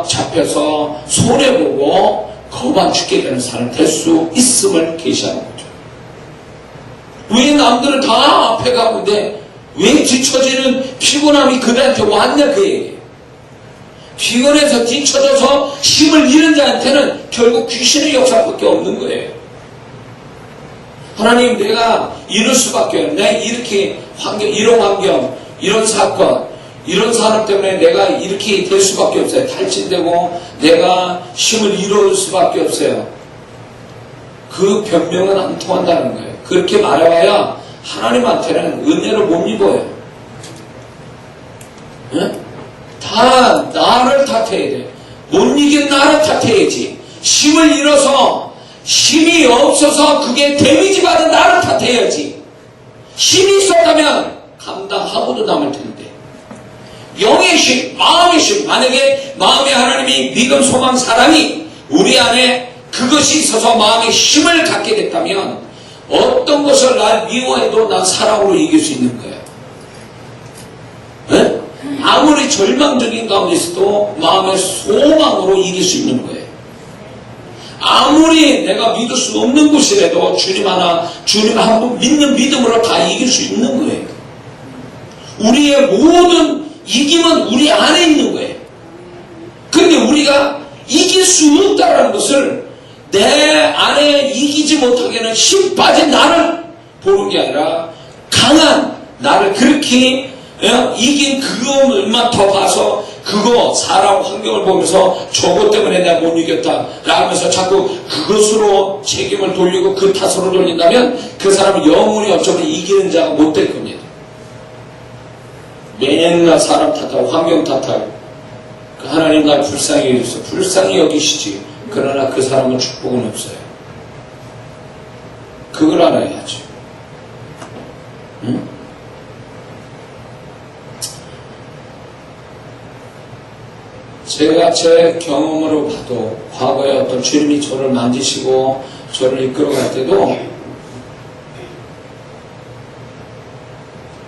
A: 잡혀서 손해보고 거만 죽게 되는 사람 될 수 있음을 계시하는 거죠. 왜 남들은 다 앞에 가는데 왜 뒤처지는 피곤함이 그들한테 왔냐 그 얘기예요. 피곤해서 뒤처져서 힘을 잃은 자한테는 결국 귀신의 역사밖에 없는 거예요. 하나님, 내가 이럴 수밖에 없네. 내가 이렇게 이런 환경, 이런 사건, 이런 사람 때문에 내가 이렇게 될 수밖에 없어요. 탈진되고 내가 힘을 잃을 수밖에 없어요. 그 변명은 안 통한다는 거예요. 그렇게 말해봐야 하나님한테는 은혜를 못 입어요. 네? 다 나를 탓해야 돼. 못 이긴 나를 탓해야지. 힘을 잃어서, 힘이 없어서 그게 데미지 받은 나를 탓해야지. 힘이 있었다면 감당하고도 남을 텐데. 영의 힘, 마음의 힘. 만약에 마음에 하나님이 믿음, 소망, 사랑이 우리 안에 그것이 있어서 마음의 힘을 갖게 됐다면 어떤 것을 날 미워해도 난 사랑으로 이길 수 있는 거예요. 네? 아무리 절망적인 가운데 있어도 마음의 소망으로 이길 수 있는 거예요. 아무리 내가 믿을 수 없는 곳이라도 주님 하나, 주님 한 분 믿는 믿음으로 다 이길 수 있는 거예요. 우리의 모든 이김은 우리 안에 있는 거예요. 그런데 우리가 이길 수 없다는 것을 내 안에 이기지 못하게는 힘 빠진 나를 보는 게 아니라 강한 나를 그렇게 이긴 그것만 더 봐서 그거 사람 환경을 보면서 저것 때문에 내가 못 이겼다 라면서 자꾸 그것으로 책임을 돌리고 그 탓으로 돌린다면 그 사람은 영원히 어쩌면 이기는 자가 못 될 겁니다. 맨날 사람 탓하고 환경 탓하고 하나님 날 불쌍히 여기서 불쌍히 여기시지. 그러나 그 사람은 축복은 없어요. 그걸 알아야죠. 응? 제가 제 경험으로 봐도 과거에 어떤 주님이 저를 만지시고 저를 이끌어갈 때도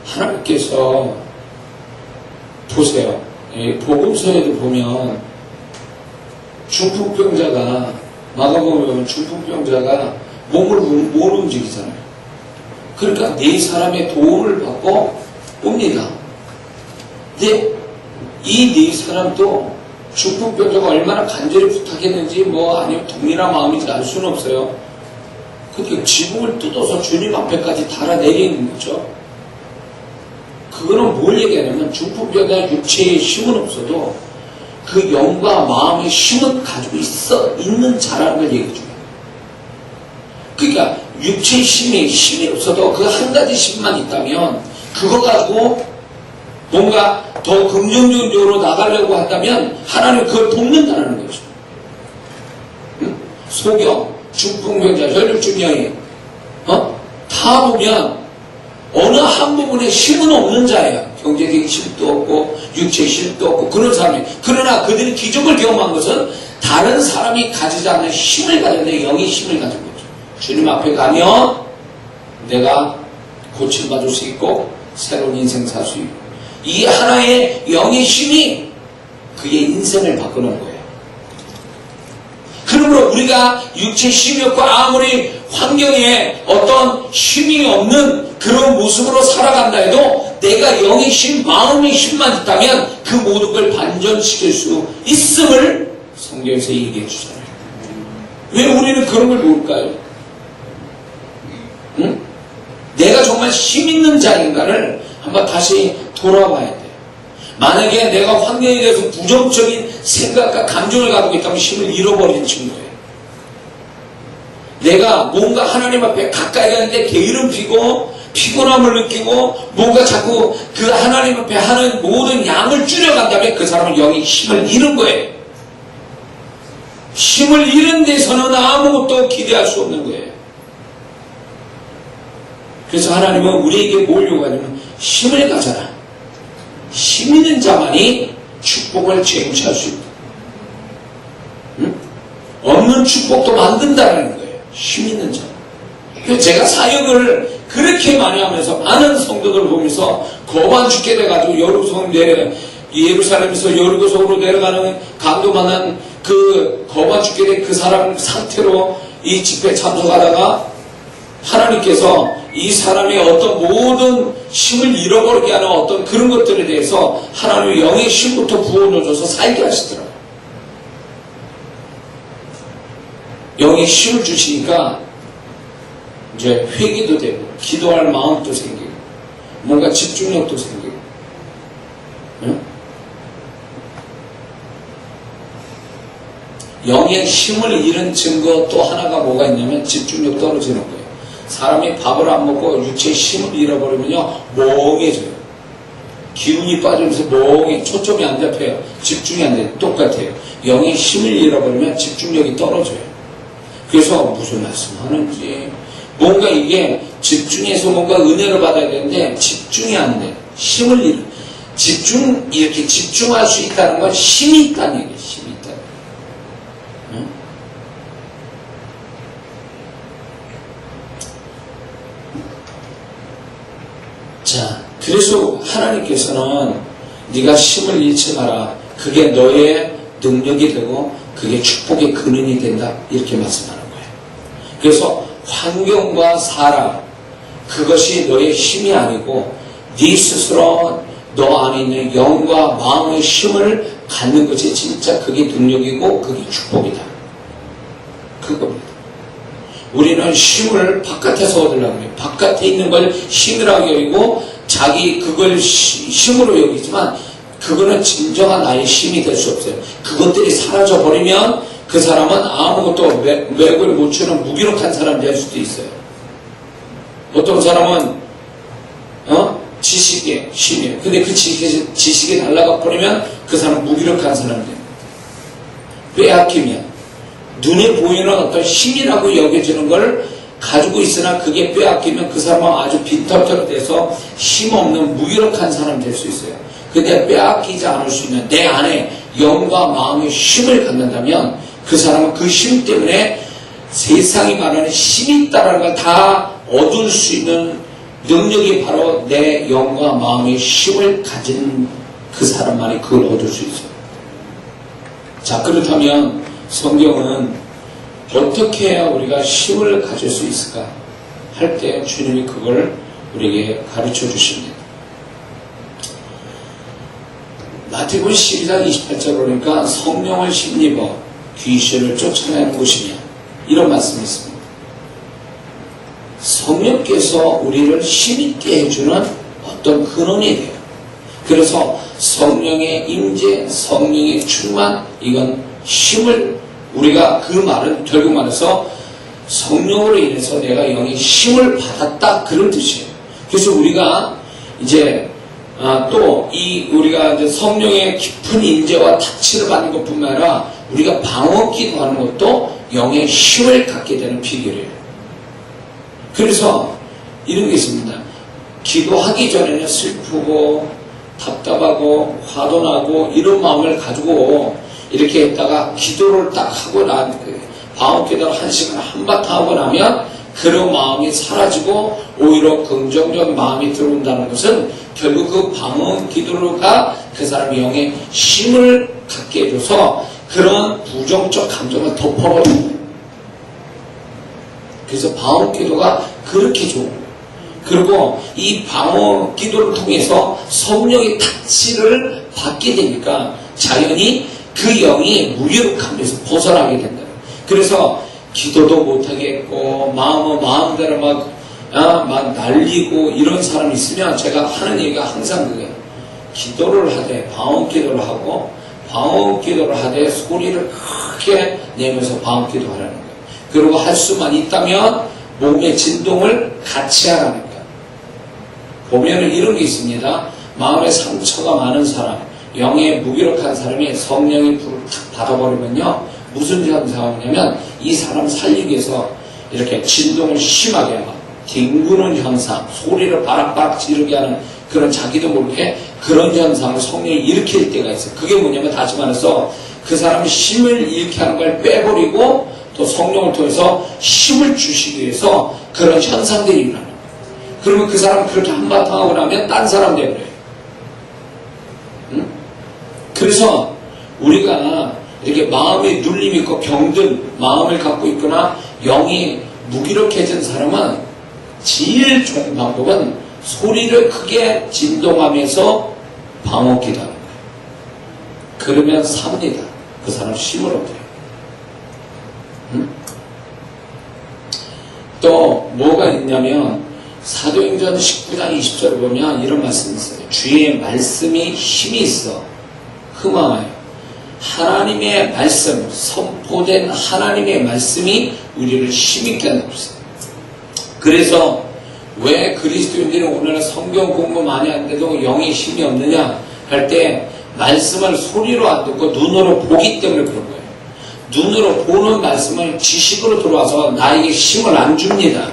A: 하나님께서 보세요. 복음서에도 보면 중풍병자가 마가복음에 보면 중풍병자가 몸을 못 움직이잖아요. 그러니까 네 사람의 도움을 받고 옵니다. 근데 이 네 사람도 중풍병자가 얼마나 간절히 부탁했는지 아니면 동일한 마음인지 알 수는 없어요. 그렇게 지붕을 뜯어서 주님 앞에까지 달아내리는 거죠. 그거는 뭘 얘기하냐면 중풍병자의 육체의 힘은 없어도 그 영과 마음의 힘은 가지고 있는 자라는 걸 얘기해 줘요. 그러니까 육체의 힘이 없어도 그 한 가지 힘만 있다면 그거 가지고 뭔가 더 긍정적으로 나가려고 한다면 하나님 그걸 돕는다는 거죠. 응? 소경, 중풍병자, 혈류증 여인 다 보면 어느 한 부분에 힘은 없는 자예요. 경제적인 힘도 없고 육체의 힘도 없고 그런 사람이. 그러나 그들이 기적을 경험한 것은 다른 사람이 가지지 않는 힘을 가졌는데 영의 힘을 가진 거죠. 주님 앞에 가면 내가 고침받을 수 있고 새로운 인생 살 수 있고 이 하나의 영의 힘이 그의 인생을 바꾸는 거예요. 그러므로 우리가 육체의 힘이 없고 아무리 환경에 어떤 힘이 없는 그런 모습으로 살아간다 해도 내가 영의 힘, 마음의 힘만 있다면 그 모든 걸 반전시킬 수 있음을 성경에서 얘기해 주잖아요. 왜 우리는 그런 걸 모를까요? 응? 내가 정말 힘 있는 자인가를 한번 다시 돌아봐야 돼요. 만약에 내가 환경에 대해서 부정적인 생각과 감정을 가지고 있다면 힘을 잃어버린 친구예요. 내가 뭔가 하나님 앞에 가까이 가는데 게으름 피고 피곤함을 느끼고 뭔가 자꾸 그 하나님 앞에 하는 모든 양을 줄여간다면 그 사람은 영의 힘을 잃은 거예요. 힘을 잃은 데서는 아무것도 기대할 수 없는 거예요. 그래서 하나님은 우리에게 뭘 요구하냐면 힘을 가져라. 힘 있는 자만이 축복을 쟁취할 수 있다. 응? 없는 축복도 만든다는 거예요. 힘 있는 자. 그래서 제가 사역을 그렇게 많이 하면서 많은 성도들을 보면서 거만 죽게 돼가지고 예루살렘에서 여리고성으로 내려가는 강도 만난 그 거만 죽게 된 그 사람 상태로 이 집회에 참석하다가 하나님께서 이 사람의 어떤 모든 힘을 잃어버리게 하는 어떤 그런 것들에 대해서 하나님의 영의 힘부터 부어넣어줘서 살게 하시더라고요. 영의 힘을 주시니까 이제 회개도 되고 기도할 마음도 생기고 뭔가 집중력도 생기고 응? 영의 힘을 잃은 증거 또 하나가 뭐가 있냐면 집중력 떨어지는 거예요. 사람이 밥을 안 먹고 육체의 힘을 잃어버리면요 멍해져요. 기운이 빠지면서 멍해 초점이 안 잡혀요. 집중이 안 돼요. 똑같아요. 영의 힘을 잃어버리면 집중력이 떨어져요. 그래서 무슨 말씀 하는지 뭔가 이게 집중해서 뭔가 은혜를 받아야 되는데 집중이 안 돼. 힘을 잃어. 이렇게 집중할 수 있다는 건 힘이 있다는 얘기예요. 힘이 있다. 응? 자, 그래서 하나님께서는 네가 힘을 잃지 마라. 그게 너의 능력이 되고 그게 축복의 근원이 된다. 이렇게 말씀하는 거예요. 그래서 환경과 사람, 그것이 너의 힘이 아니고 네 스스로 너 안에 있는 영과 마음의 힘을 갖는 것이 진짜 그게 능력이고 그게 축복이다. 그겁니다. 우리는 힘을 바깥에서 얻으려고 해요. 바깥에 있는 걸 힘이라고 여기고 자기 그걸 힘으로 여기지만 그거는 진정한 나의 힘이 될 수 없어요. 그것들이 사라져버리면 그 사람은 아무것도 맥을 못 추는 무기력한 사람이 될 수도 있어요. 어떤 사람은 지식의 힘이에요. 근데 그 지식이 날아가 버리면 그 사람은 무기력한 사람이 돼요. 빼앗기면 눈에 보이는 어떤 힘이라고 여겨지는 걸 가지고 있으나 그게 빼앗기면 그 사람은 아주 빈털터리 돼서 힘없는 무기력한 사람이 될 수 있어요. 근데 빼앗기지 않을 수 있는 내 안에 영과 마음의 힘을 갖는다면 그 사람은 그 힘 때문에 세상이 말하는 힘이 있다는 걸 다 얻을 수 있는 능력이 바로 내 영과 마음의 힘을 가진 그 사람만이 그걸 얻을 수 있어요. 자, 그렇다면 성경은 어떻게 해야 우리가 힘을 가질 수 있을까 할 때 주님이 그걸 우리에게 가르쳐 주십니다. 마태복음 12장 28절 보니까 성령을 힘입어 귀신을 쫓아내는 곳이며 이런 말씀이 있습니다. 성령께서 우리를 힘있게 해주는 어떤 근원이 돼요. 그래서 성령의 임재, 성령의 충만, 이건 힘을 우리가 그 말은 결국 말해서 성령으로 인해서 내가 영의 힘을 받았다 그런 뜻이에요. 그래서 우리가 이제 또 우리가 이제 성령의 깊은 임재와 탁치를 받는 것뿐만 아니라 우리가 방언기도 하는 것도 영의 힘을 갖게 되는 비결이에요. 그래서 이런 게 있습니다. 기도하기 전에는 슬프고 답답하고 화도 나고 이런 마음을 가지고 이렇게 했다가 기도를 딱 하고 방언기도를 1시간 한바탕 하고 나면 그런 마음이 사라지고 오히려 긍정적 마음이 들어온다는 것은 결국 그 방언기도가 그 사람의 영의 힘을 갖게 해줘서 그런 부정적 감정을 덮어버리는 거예요. 그래서 방언기도가 그렇게 좋은 거예요. 그리고 이 방언기도를 통해서 성령의 탁치를 받게 되니까 자연히 그 영이 무기력함에서 벗어나게 된다. 그래서 기도도 못하겠고 마음대로 막 날리고 이런 사람이 있으면 제가 하는 얘기가 항상 그거예요. 기도를 하되 방언기도를 하고 방언기도를 하되 소리를 크게 내면서 방언기도 하라는 거예요. 그리고 할 수만 있다면 몸의 진동을 같이 하라는 거예요. 보면은 이런 게 있습니다. 마음에 상처가 많은 사람, 영에 무기력한 사람이 성령의 불을 탁 받아버리면요 무슨 현상이 오냐면 이 사람 살리기 위해서 이렇게 진동을 심하게 하고 뒹구는 현상, 소리를 바락바락 지르게 하는 그런 자기도 모르게 그런 현상을 성령이 일으킬 때가 있어요. 그게 뭐냐면 다시 말해서 그 사람이 힘을 잃게 하는 걸 빼버리고 또 성령을 통해서 힘을 주시기 위해서 그런 현상들이 일어나요. 그러면 그 사람 그렇게 한바탕 하고 나면 딴 사람 되버려요. 응? 그래서 우리가 이렇게 마음에 눌림이 있고 병든 마음을 갖고 있거나 영이 무기력해진 사람은 제일 좋은 방법은 소리를 크게 진동하면서 방언기도 하는 거예요. 그러면 삽니다. 그 사람 힘을 얻어요. 응? 또 뭐가 있냐면 사도행전 19장 20절을 보면 이런 말씀이 있어요. 주의 말씀이 힘이 있어 흠함하여 하나님의 말씀, 선포된 하나님의 말씀이 우리를 힘있게 하는 것입니다. 그래서 왜 그리스도인들이 오늘은 성경 공부 많이 하는데도 영의 힘이 없느냐 할 때 말씀을 소리로 안 듣고 눈으로 보기 때문에 그런 거예요. 눈으로 보는 말씀은 지식으로 들어와서 나에게 힘을 안 줍니다.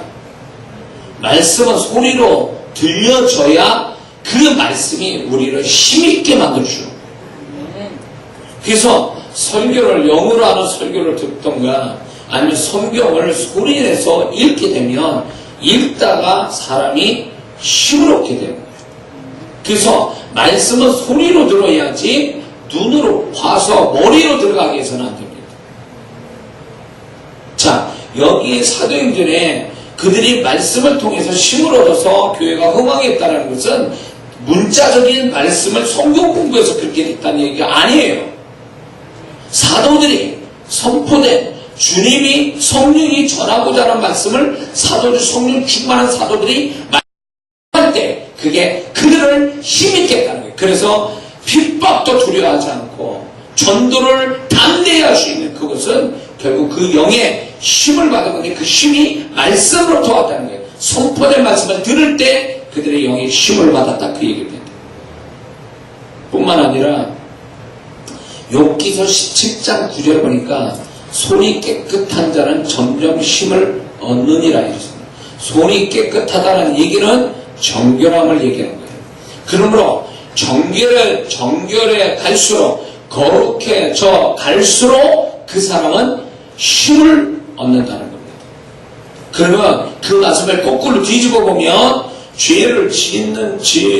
A: 말씀은 소리로 들려줘야 그 그 말씀이 우리를 힘있게 만들어줘요. 그래서 설교를 영어로 하는 설교를 듣던가 아니면 성경을 소리내서 읽게 되면 읽다가 사람이 힘을 얻게 되는 거예요. 그래서 말씀은 소리로 들어야지 눈으로 봐서 머리로 들어가게 해서는 안 됩니다. 자, 여기에 사도행전에 그들이 말씀을 통해서 힘을 얻어서 교회가 흥황했다는 것은 문자적인 말씀을 성경 공부해서 그렇게 됐다는 얘기가 아니에요. 사도들이 선포된 주님이 성령이 전하고자 하는 말씀을 사도들, 성령 충만한 사도들이 말할 때 그게 그들을 힘있게 했다는 거예요. 그래서 핍박도 두려워하지 않고 전도를 담대히 할 수 있는 그것은 결국 그 영의 힘을 받은 건데 그 힘이 말씀으로부터 왔다는 거예요. 선포된 말씀을 들을 때 그들의 영의 힘을 받았다 그 얘기를 합니다. 뿐만 아니라 욥기서 17장 9절을 보니까 손이 깨끗한 자는 점점 힘을 얻느니라 이랬습니다. 손이 깨끗하다는 얘기는 정결함을 얘기하는 거예요. 그러므로 정결에 갈수록 거룩해져 갈수록 그 사람은 힘을 얻는다는 겁니다. 그러면 그 말씀을 거꾸로 뒤집어 보면 죄를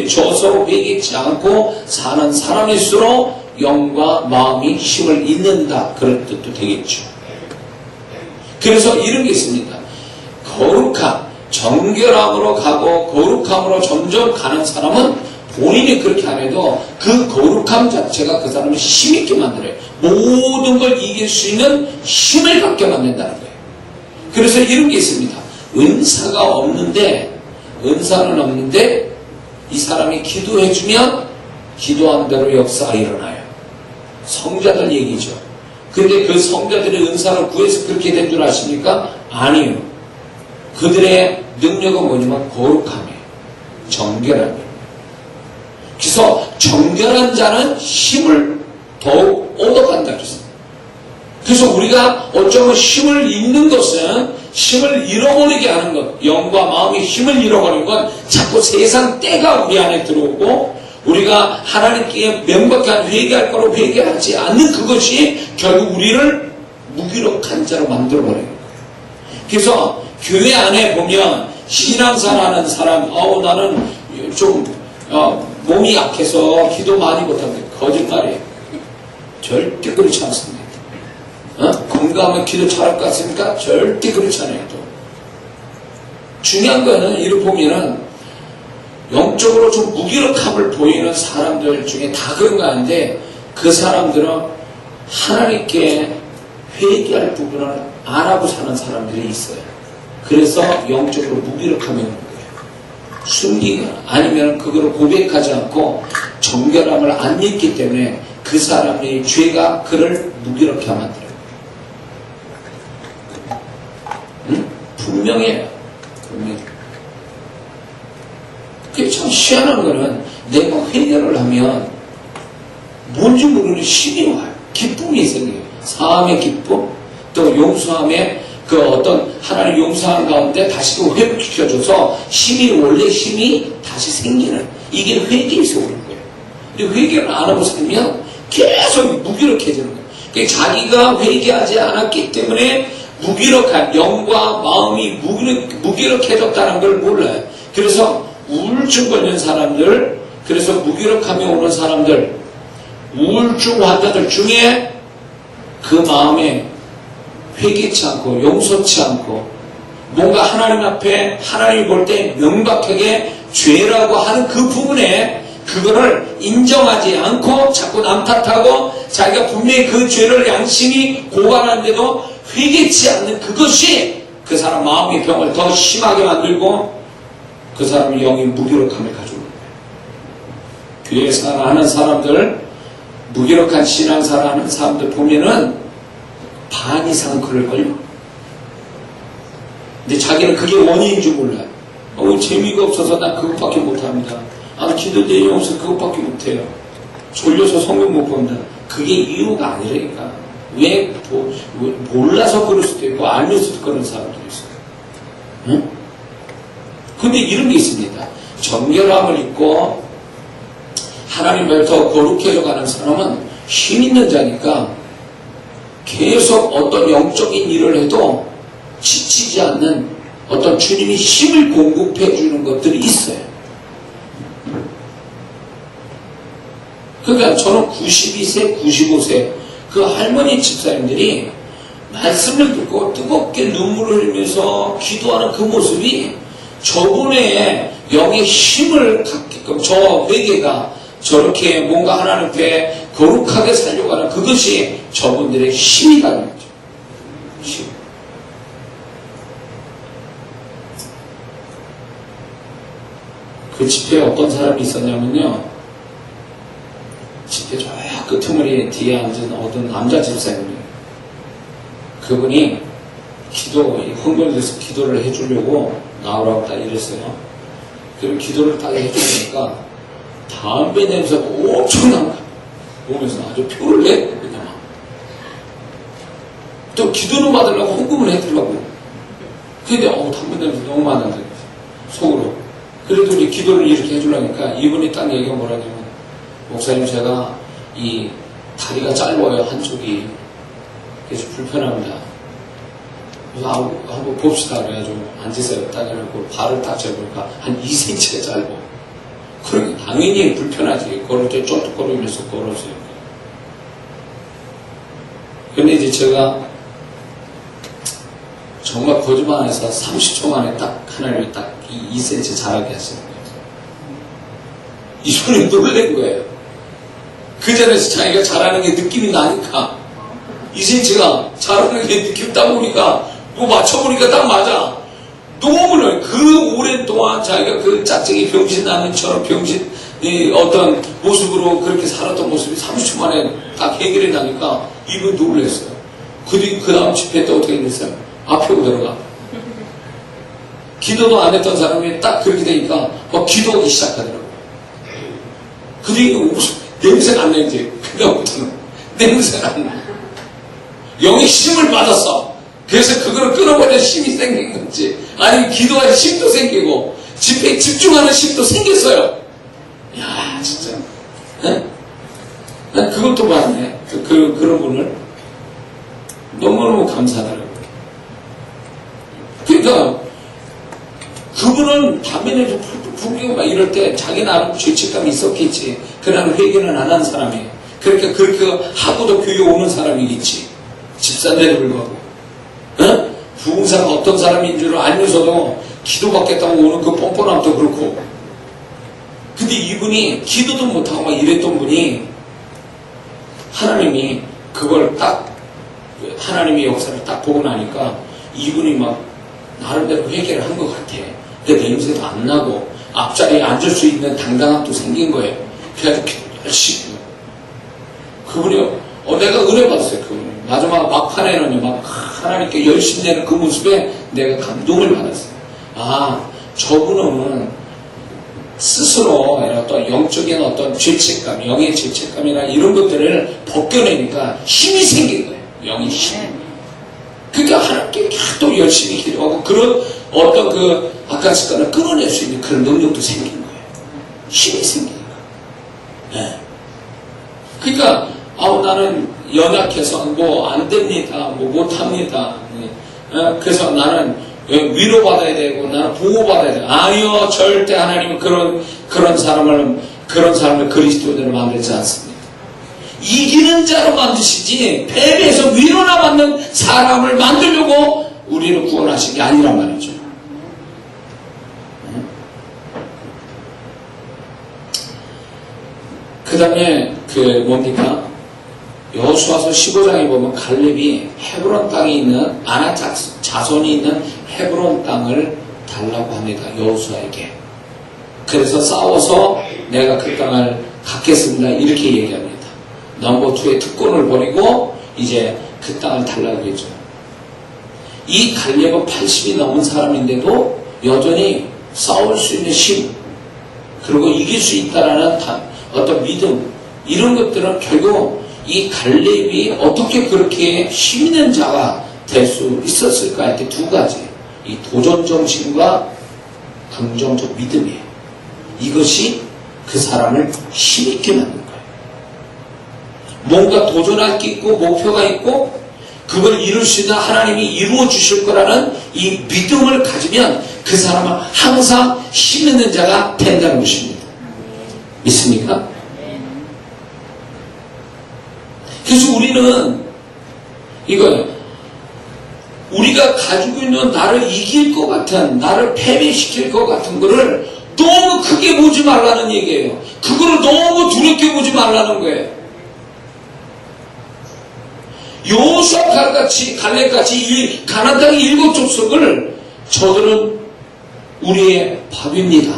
A: 져서 회개치 않고 사는 사람일수록 영과 마음이 힘을 잃는다 그런 뜻도 되겠죠. 그래서 이런 게 있습니다. 거룩함, 정결함으로 가고 거룩함으로 점점 가는 사람은 본인이 그렇게 안 해도 그 거룩함 자체가 그 사람을 힘있게 만들어요. 모든 걸 이길 수 있는 힘을 갖게 만든다는 거예요. 그래서 이런 게 있습니다. 은사는 없는데 이 사람이 기도해주면 기도한 대로 역사가 일어나요. 성자들 얘기죠. 근데 그 성자들의 은사를 구해서 그렇게 된 줄 아십니까? 아니에요. 그들의 능력은 뭐냐면 거룩함이에요. 정결함이에요. 그래서 정결한 자는 힘을 더욱 얻어간다 그랬습니다. 그래서 우리가 어쩌면 힘을 잃는 것은 힘을 잃어버리게 하는 것, 영과 마음의 힘을 잃어버리는 건 자꾸 세상 때가 우리 안에 들어오고 우리가 하나님께 명백한 회개할 거로 회개하지 않는 그것이 결국 우리를 무기력한 자로 만들어버리는 거예요. 그래서 교회 안에 보면 신앙생활하는 사람, 나는 좀 몸이 약해서 기도 많이 못합니다. 거짓말이에요. 절대 그렇지 않습니다. 건강하면 기도 잘할 것 같습니까? 절대 그렇지 않아요. 또. 중요한 거는 이를 보면은 영적으로 좀 무기력함을 보이는 사람들 중에 다 그런 거 아닌데 그 사람들은 하나님께 회개할 부분을 안 하고 사는 사람들이 있어요. 그래서 영적으로 무기력함이 오는 거예요. 숨기거나 아니면 그거를 고백하지 않고 정결함을 안 믿기 때문에 그 사람의 죄가 그를 무기력하게 만들어요. 분명해요. 그게 참 희한한 거는 내가 회개를 하면 뭔지 모르는 힘이 와요. 기쁨이 생겨요. 사함의 기쁨, 또 용서함의 그 어떤 하나님 용서한 가운데 다시 또 회복시켜줘서 원래 힘이 다시 생기는 이게 회개에서 오는 거예요. 근데 회개를 안 하고 살면 계속 무기력해지는 거예요. 그러니까 자기가 회개하지 않았기 때문에 무기력한 영과 마음이 무기력해졌다는 걸 몰라요. 그래서 우울증 걸린 사람들, 그래서 무기력함이 오는 사람들, 우울증 환자들 중에 그 마음에 회개치 않고 용서치 않고 뭔가 하나님 앞에 하나님이 볼 때 명백하게 죄라고 하는 그 부분에 그거를 인정하지 않고 자꾸 남 탓하고 자기가 분명히 그 죄를 양심이 고발하는데도 회개치 않는 그것이 그 사람 마음의 병을 더 심하게 만들고 그 사람의 영이 무기력함을 가져오는 거예요. 교회 생활하는 사람들, 무기력한 신앙생활 하는 사람들 보면은 반 이상은 그럴걸요. 근데 자기는 그게 원인인 줄 몰라요. 재미가 없어서 난 그것밖에 못합니다. 기도 내용이 없어서 그것밖에 못해요. 졸려서 성경 못 본다. 그게 이유가 아니라니까. 왜 몰라서 그럴 수도 있고 알면서도 그런 사람들이 있어요. 응? 근데 이런 게 있습니다. 정결함을 입고 하나님을 더 거룩해져 가는 사람은 힘 있는 자니까 계속 어떤 영적인 일을 해도 지치지 않는 어떤 주님이 힘을 공급해 주는 것들이 있어요. 그러니까 저는 92세, 95세 그 할머니 집사님들이 말씀을 듣고 뜨겁게 눈물을 흘리면서 기도하는 그 모습이 저분의 영의 힘을 갖게끔 저 회개가 저렇게 뭔가 하나님 앞에 거룩하게 살려고 하는 그것이 저분들의 힘이라는 거죠. 힘. 그 집회에 어떤 사람이 있었냐면요. 집회 저 끄트머리 뒤에 앉은 어떤 남자 집사님이에요. 그분이 흥분돼서 기도를 해주려고 나오라고 딱 이랬어요. 그리고 기도를 딱 해주니까 담배 냄새가 엄청난 거야. 오면서 아주 표를 내. 그냥 또 기도는 받으려고 헌금을 해주려고. 근데 담배 냄새 너무 많아서 속으로. 그래도 이제 기도를 이렇게 해주려니까 이분이 딱 얘기가 뭐라냐면 목사님 제가 이 다리가 짧아요. 한쪽이. 그래서 불편합니다. 그래서 한번 봅시다. 그래가지고 앉으세요. 딱 해놓고 발을 딱 재보니까 한 2cm가 짧아. 그러니까 당연히 불편하지. 걸을 때 쫀득거리면서 걸었어요. 근데 이제 제가 정말 거짓말 안 해서 30초 만에 딱 하나님이 딱 2cm 자라게 하시는 거예요. 이분이 놀란 거예요. 그 전에서 자기가 자라는 게 느낌이 나니까 2cm가 자라는 게 느낌 딱 보니까 뭐 맞춰보니까 딱 맞아. 너무나 그 오랜 동안 자기가 그 짝짝이 병신 나는처럼 병신 어떤 모습으로 그렇게 살았던 모습이 30초 만에 딱 해결이 나니까 이분 놀랐어요. 그 다음 집회 때 어떻게 됐어요? 앞에 오더라가. 기도도 안 했던 사람이 딱 그렇게 되니까 막 기도하기 시작하더라고요. 그 뒤에 냄새가 안 나지. 그다음부터는 냄새가 안 나. 영의 힘을 받았어. 그래서 그거를 끊어버리는 힘이 생긴 건지, 아니면 기도할 힘도 생기고, 집회에 집중하는 힘도 생겼어요. 야, 진짜. 네? 난 그것도 봤네. 그런 분을. 너무너무 감사하더라고요. 그러니까, 그분은 담배 냄새 풍기고 막 이럴 때 자기 나름 죄책감이 있었겠지. 그러나 회개는 안 한 사람이에요. 그러니까 그렇게 하고도 교회 오는 사람이겠지. 집사인데도 불구하고. 어? 부흥사가 어떤 사람인 줄 알면서도 기도받겠다고 오는 그 뻔뻔함도 그렇고. 근데 이분이 기도도 못하고 막 이랬던 분이 하나님이 그걸 딱 하나님의 역사를 딱 보고 나니까 이분이 막 나름대로 회개를 한 것 같아. 근데 냄새도 안 나고 앞자리에 앉을 수 있는 당당함도 생긴 거예요. 그래가지고 열심히. 그분이 내가 은혜 받았어요. 그분이. 마지막 막판에는 막 하나님께 열심히 내는 그 모습에 내가 감동을 받았어요. 아, 저분은 스스로 어떤 영적인 어떤 죄책감, 영의 죄책감이나 이런 것들을 벗겨내니까 힘이 생긴 거예요. 영의 힘. 그러니까 하나님께 또 열심히 기도하고 그런 어떤 그 악한 습관을 끊어낼 수 있는 그런 능력도 생긴 거예요. 힘이 생긴 거예요. 네. 그러니까 나는 연약해서 뭐 안 됩니다. 뭐 못합니다. 그래서 나는 위로받아야 되고 나는 보호받아야 되고 아니요. 절대 하나님은 그런 사람을 그리스도인으로 만들지 않습니다. 이기는 자로 만드시지 패배해서 위로나 받는 사람을 만들려고 우리를 구원하신 게 아니란 말이죠. 그 다음에 뭡니까? 여호수아서 15장에 보면 갈렙이 헤브론 땅에 있는 아낙 자손이 있는 헤브론 땅을 달라고 합니다. 여호수아에게. 그래서 싸워서 내가 그 땅을 갖겠습니다. 이렇게 얘기합니다. 넘버 2의 특권을 버리고 이제 그 땅을 달라고 했죠. 이 갈렙은 80이 넘은 사람인데도 여전히 싸울 수 있는 힘, 그리고 이길 수 있다라는 어떤 믿음, 이런 것들은 결국 이 갈렙이 어떻게 그렇게 힘 있는 자가 될 수 있었을까 할 때 두 가지. 이 도전 정신과 긍정적 믿음이에요. 이것이 그 사람을 힘있게 만든 거예요. 뭔가 도전할 게 있고 목표가 있고 그걸 이룰 수 있는 하나님이 이루어 주실 거라는 이 믿음을 가지면 그 사람은 항상 힘 있는 자가 된다는 것입니다. 믿습니까? 그래서 우리는 이거예요. 우리가 가지고 있는 나를 이길 것 같은, 나를 패배시킬 것 같은 거를 너무 크게 보지 말라는 얘기예요. 그거를 너무 두렵게 보지 말라는 거예요. 여호수아 갈렙같이 가나안 땅의 7 족속을 저들은 우리의 밥입니다.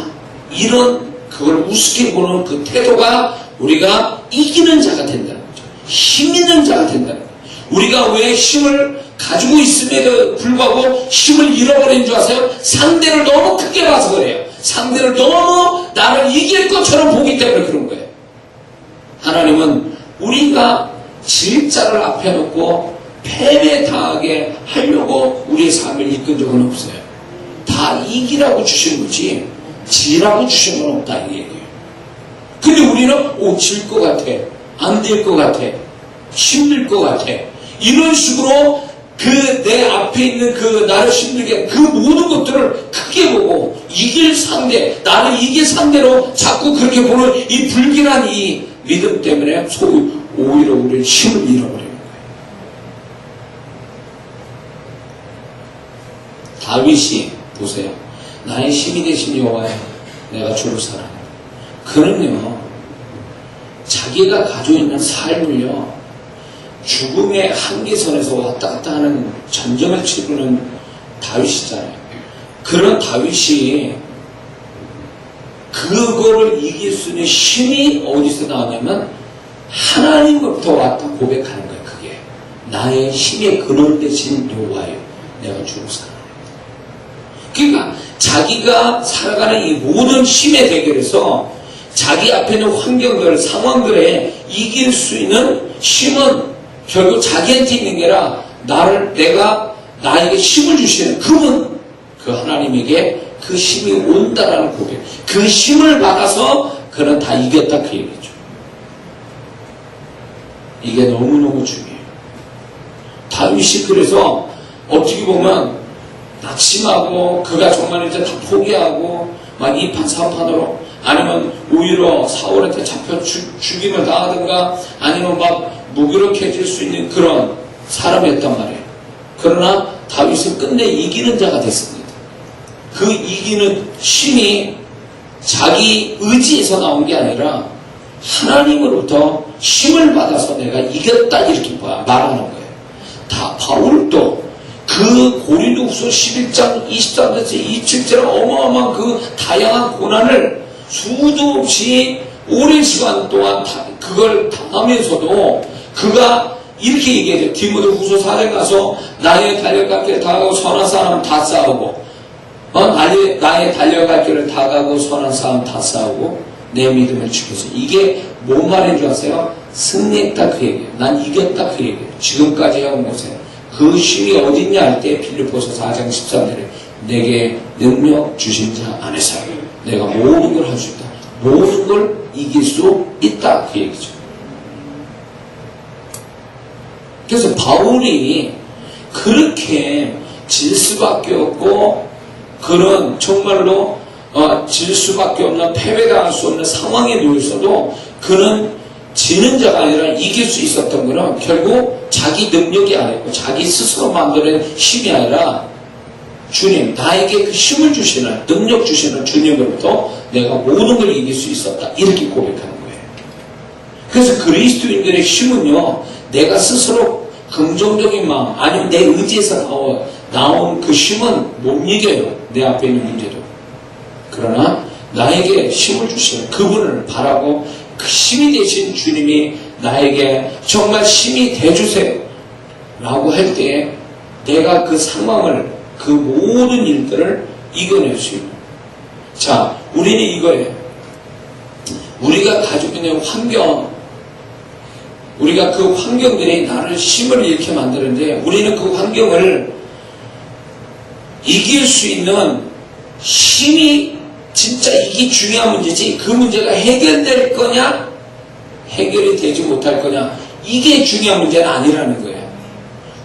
A: 이런 그걸 우습게 보는 그 태도가 우리가 이기는 자가 된다는 거죠. 힘 있는 자가 된다는 거죠. 우리가 왜 힘을 가지고 있음에도 불구하고 힘을 잃어버린 줄 아세요? 상대를 너무 크게 봐서 그래요. 상대를 너무 나를 이길 것처럼 보기 때문에 그런 거예요. 하나님은 우리가 질 자를 앞에 놓고 패배당하게 하려고 우리의 삶을 이끈 적은 없어요. 다 이기라고 주신 거지 지라고 주신 건 없다 이 얘기예요. 근데 우리는 질 것 같아, 안 될 것 같아, 힘들 것 같아, 이런 식으로 그 내 앞에 있는 그 나를 힘들게 그 모든 것들을 크게 보고 이길 상대, 나를 이길 상대로 자꾸 그렇게 보는 이 불길한 이 믿음 때문에 오히려 우리는 힘을 잃어버리는 거예요. 다윗이 보세요. 나의 힘이 되신 여호와여, 내가 주를 사랑합니다. 그는요, 자기가 가지고 있는 삶을요, 죽음의 한계선에서 왔다 갔다 하는 전쟁을 치르는 다윗이잖아요. 그런 다윗이 그거를 이길 수 있는 힘이 어디서 나오냐면 하나님으로부터 왔다 고백하는 거예요. 그게 나의 힘의 근원 되신 여호와여, 내가 주를 사랑합니다. 그러니까 자기가 살아가는 이 모든 힘의 대결에서 자기 앞에 있는 환경들, 상황들에 이길 수 있는 힘은 결국 자기한테 있는 게 아니라 나에게 힘을 주시는 그분, 그 하나님에게 그 힘이 온다라는 고백. 그 힘을 받아서 그는 다 이겼다 그 얘기죠. 이게 너무너무 중요해요. 다윗이 그래서 어떻게 보면 낙심하고 그가 정말 이제 다 포기하고 막 이판삼판으로 아니면 오히려 사울한테 잡혀 죽임을 당하든가 아니면 막 무기력해질 수 있는 그런 사람이었단 말이에요. 그러나 다윗은 끝내 이기는 자가 됐습니다. 그 이기는 힘이 자기 의지에서 나온 게 아니라 하나님으로부터 힘을 받아서 내가 이겼다 이렇게 말하는 거예요. 바울도 그 고린도후서 11장 23절에서 27절의 어마어마한 그 다양한 고난을 수도 없이 오랜 시간 동안 그걸 당하면서도 그가 이렇게 얘기해요. 디모데후서 4장 가서 나의 달려갈 길을 다 가고 선한 싸움 다 싸우고 나의 달려갈 길을 다 가고 선한 싸움 다 싸우고 내 믿음을 지켜서 이게 뭔 말인 줄 아세요? 승리했다 그 얘기예요. 난 이겼다 그 얘기예요. 지금까지 해온 것에 그 힘이 어딨냐 할 때 빌립보서 4장 13절에 내게 능력 주신 자 안에서 내가 모든 걸 할 수 있다. 모든 걸 이길 수 있다 그 얘기죠. 그래서 바울이 그렇게 질 수밖에 없고 그런 정말로 질 수밖에 없는 패배당할 수 없는 상황에 놓여서도 그는 지는 자가 아니라 이길 수 있었던 거는 결국 자기 능력이 아니고 자기 스스로 만드는 힘이 아니라 주님, 나에게 그 힘을 주시는 능력 주시는 주님으로부터 내가 모든 걸 이길 수 있었다 이렇게 고백하는 거예요. 그래서 그리스도인들의 힘은요, 내가 스스로 긍정적인 마음 아니면 내 의지에서 나온 그 힘은 못 이겨요. 내 앞에 있는 문제도. 그러나 나에게 힘을 주시는 그분을 바라고 그 힘이 되신 주님이 나에게 정말 힘이 돼주세요 라고 할 때에 내가 그 상황을 그 모든 일들을 이겨낼 수 있는. 자, 우리는 이거예요. 우리가 가지고 있는 환경, 우리가 그 환경들이 나를 힘을 잃게 만드는데 우리는 그 환경을 이길 수 있는 힘이 진짜 이게 중요한 문제지 그 문제가 해결될 거냐 해결이 되지 못할 거냐 이게 중요한 문제는 아니라는 거예요.